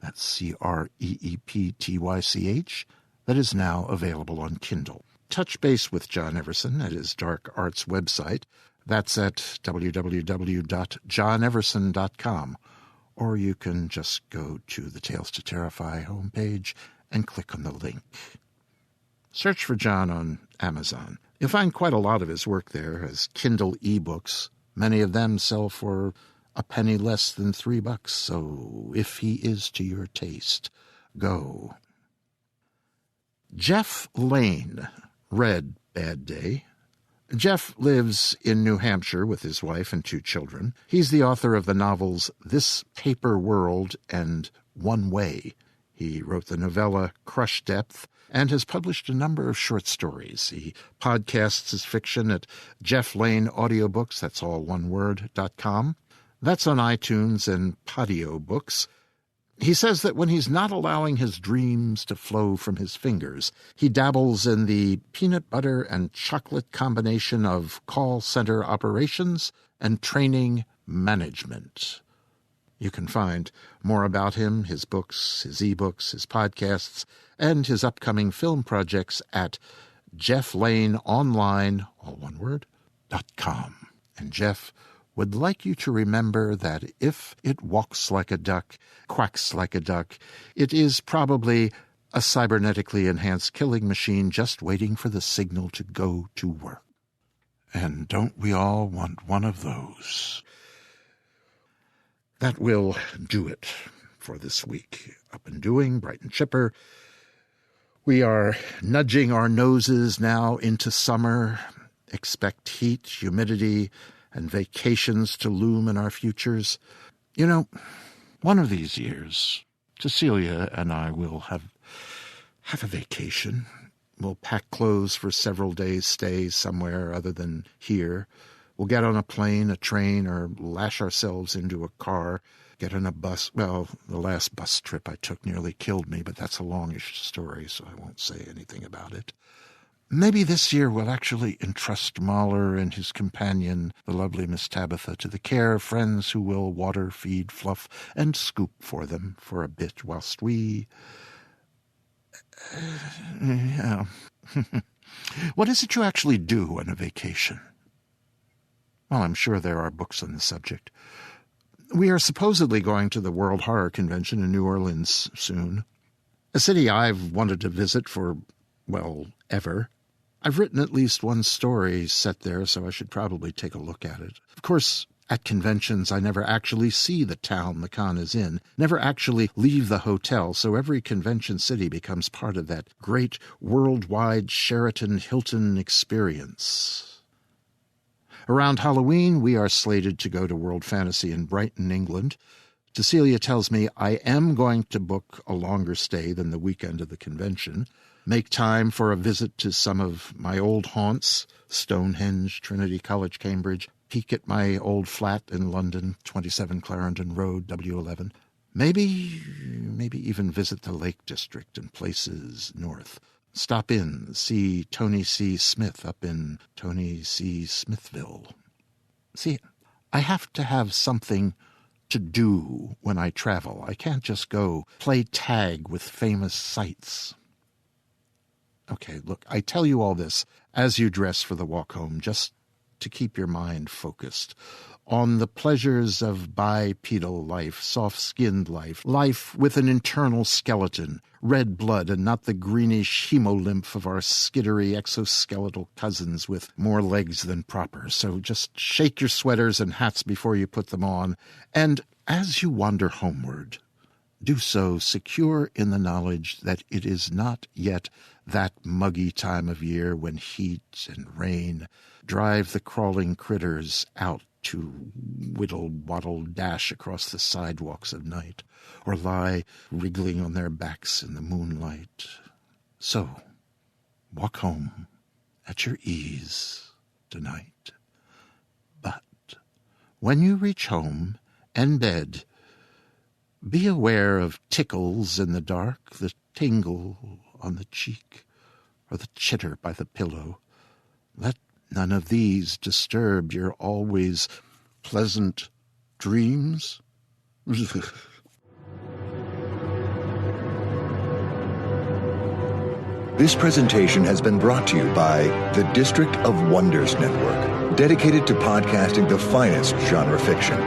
That's Creeptych, that is now available on Kindle. Touch base with John Everson at his Dark Arts website. That's at www.johneverson.com. Or you can just go to the Tales to Terrify homepage and click on the link. Search for John on Amazon. You'll find quite a lot of his work there as Kindle ebooks. Many of them sell for a penny less than $3, so if he is to your taste, go. Jeff Lane read Bad Day. Jeff lives in New Hampshire with his wife and 2 children. He's the author of the novels This Paper World and One Way. He wrote the novella Crush Depth and has published a number of short stories. He podcasts his fiction at Jeff Lane Audiobooks, that's all one word.com. That's on iTunes and Podio Books. He says that when he's not allowing his dreams to flow from his fingers, he dabbles in the peanut butter and chocolate combination of call center operations and training management. You can find more about him, his books, his ebooks, his podcasts, and his upcoming film projects at jefflaneonline, all one word, .com. And Jeff would like you to remember that if it walks like a duck, quacks like a duck, it is probably a cybernetically enhanced killing machine just waiting for the signal to go to work. And don't we all want one of those? That will do it for this week. Up and doing, bright and chipper. We are nudging our noses now into summer. Expect heat, humidity, and vacations to loom in our futures. You know, one of these years, Cecilia and I will have a vacation. We'll pack clothes for several days' stay somewhere other than here. We'll get on a plane, a train, or lash ourselves into a car, get on a bus. Well, the last bus trip I took nearly killed me, but that's a longish story, so I won't say anything about it. Maybe this year we'll actually entrust Mahler and his companion, the lovely Miss Tabitha, to the care of friends who will water, feed, fluff, and scoop for them for a bit whilst we... What is it you actually do on a vacation? Well, I'm sure there are books on the subject. We are supposedly going to the World Horror Convention in New Orleans soon. A city I've wanted to visit for, well, ever. I've written at least one story set there, so I should probably take a look at it. Of course, at conventions, I never actually see the town the con is in, never actually leave the hotel, so every convention city becomes part of that great worldwide Sheraton Hilton experience. Around Halloween, we are slated to go to World Fantasy in Brighton, England. Cecilia tells me I am going to book a longer stay than the weekend of the convention, make time for a visit to some of my old haunts, Stonehenge, Trinity College, Cambridge, peek at my old flat in London, 27 Clarendon Road, W11. Maybe even visit the Lake District and places north. Stop in, see Tony C. Smith up in Tony C. Smithville. See, I have to have something to do when I travel. I can't just go play tag with famous sights. Okay, look, I tell you all this as you dress for the walk home, just to keep your mind focused on the pleasures of bipedal life, soft-skinned life, life with an internal skeleton, red blood, and not the greenish hemolymph of our skittery exoskeletal cousins with more legs than proper. So just shake your sweaters and hats before you put them on, and as you wander homeward, do so secure in the knowledge that it is not yet that muggy time of year when heat and rain drive the crawling critters out to whittle-waddle dash across the sidewalks of night, or lie wriggling on their backs in the moonlight. So, walk home at your ease tonight. But when you reach home and bed, be aware of tickles in the dark, the tingle on the cheek, or the chitter by the pillow. Let none of these disturb your always pleasant dreams. This presentation has been brought to you by the District of Wonders Network, dedicated to podcasting the finest genre fiction.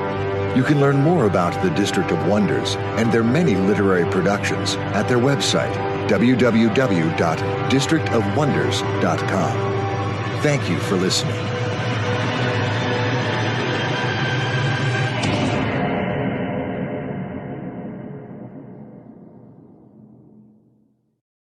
You can learn more about the District of Wonders and their many literary productions at their website, www.districtofwonders.com. Thank you for listening.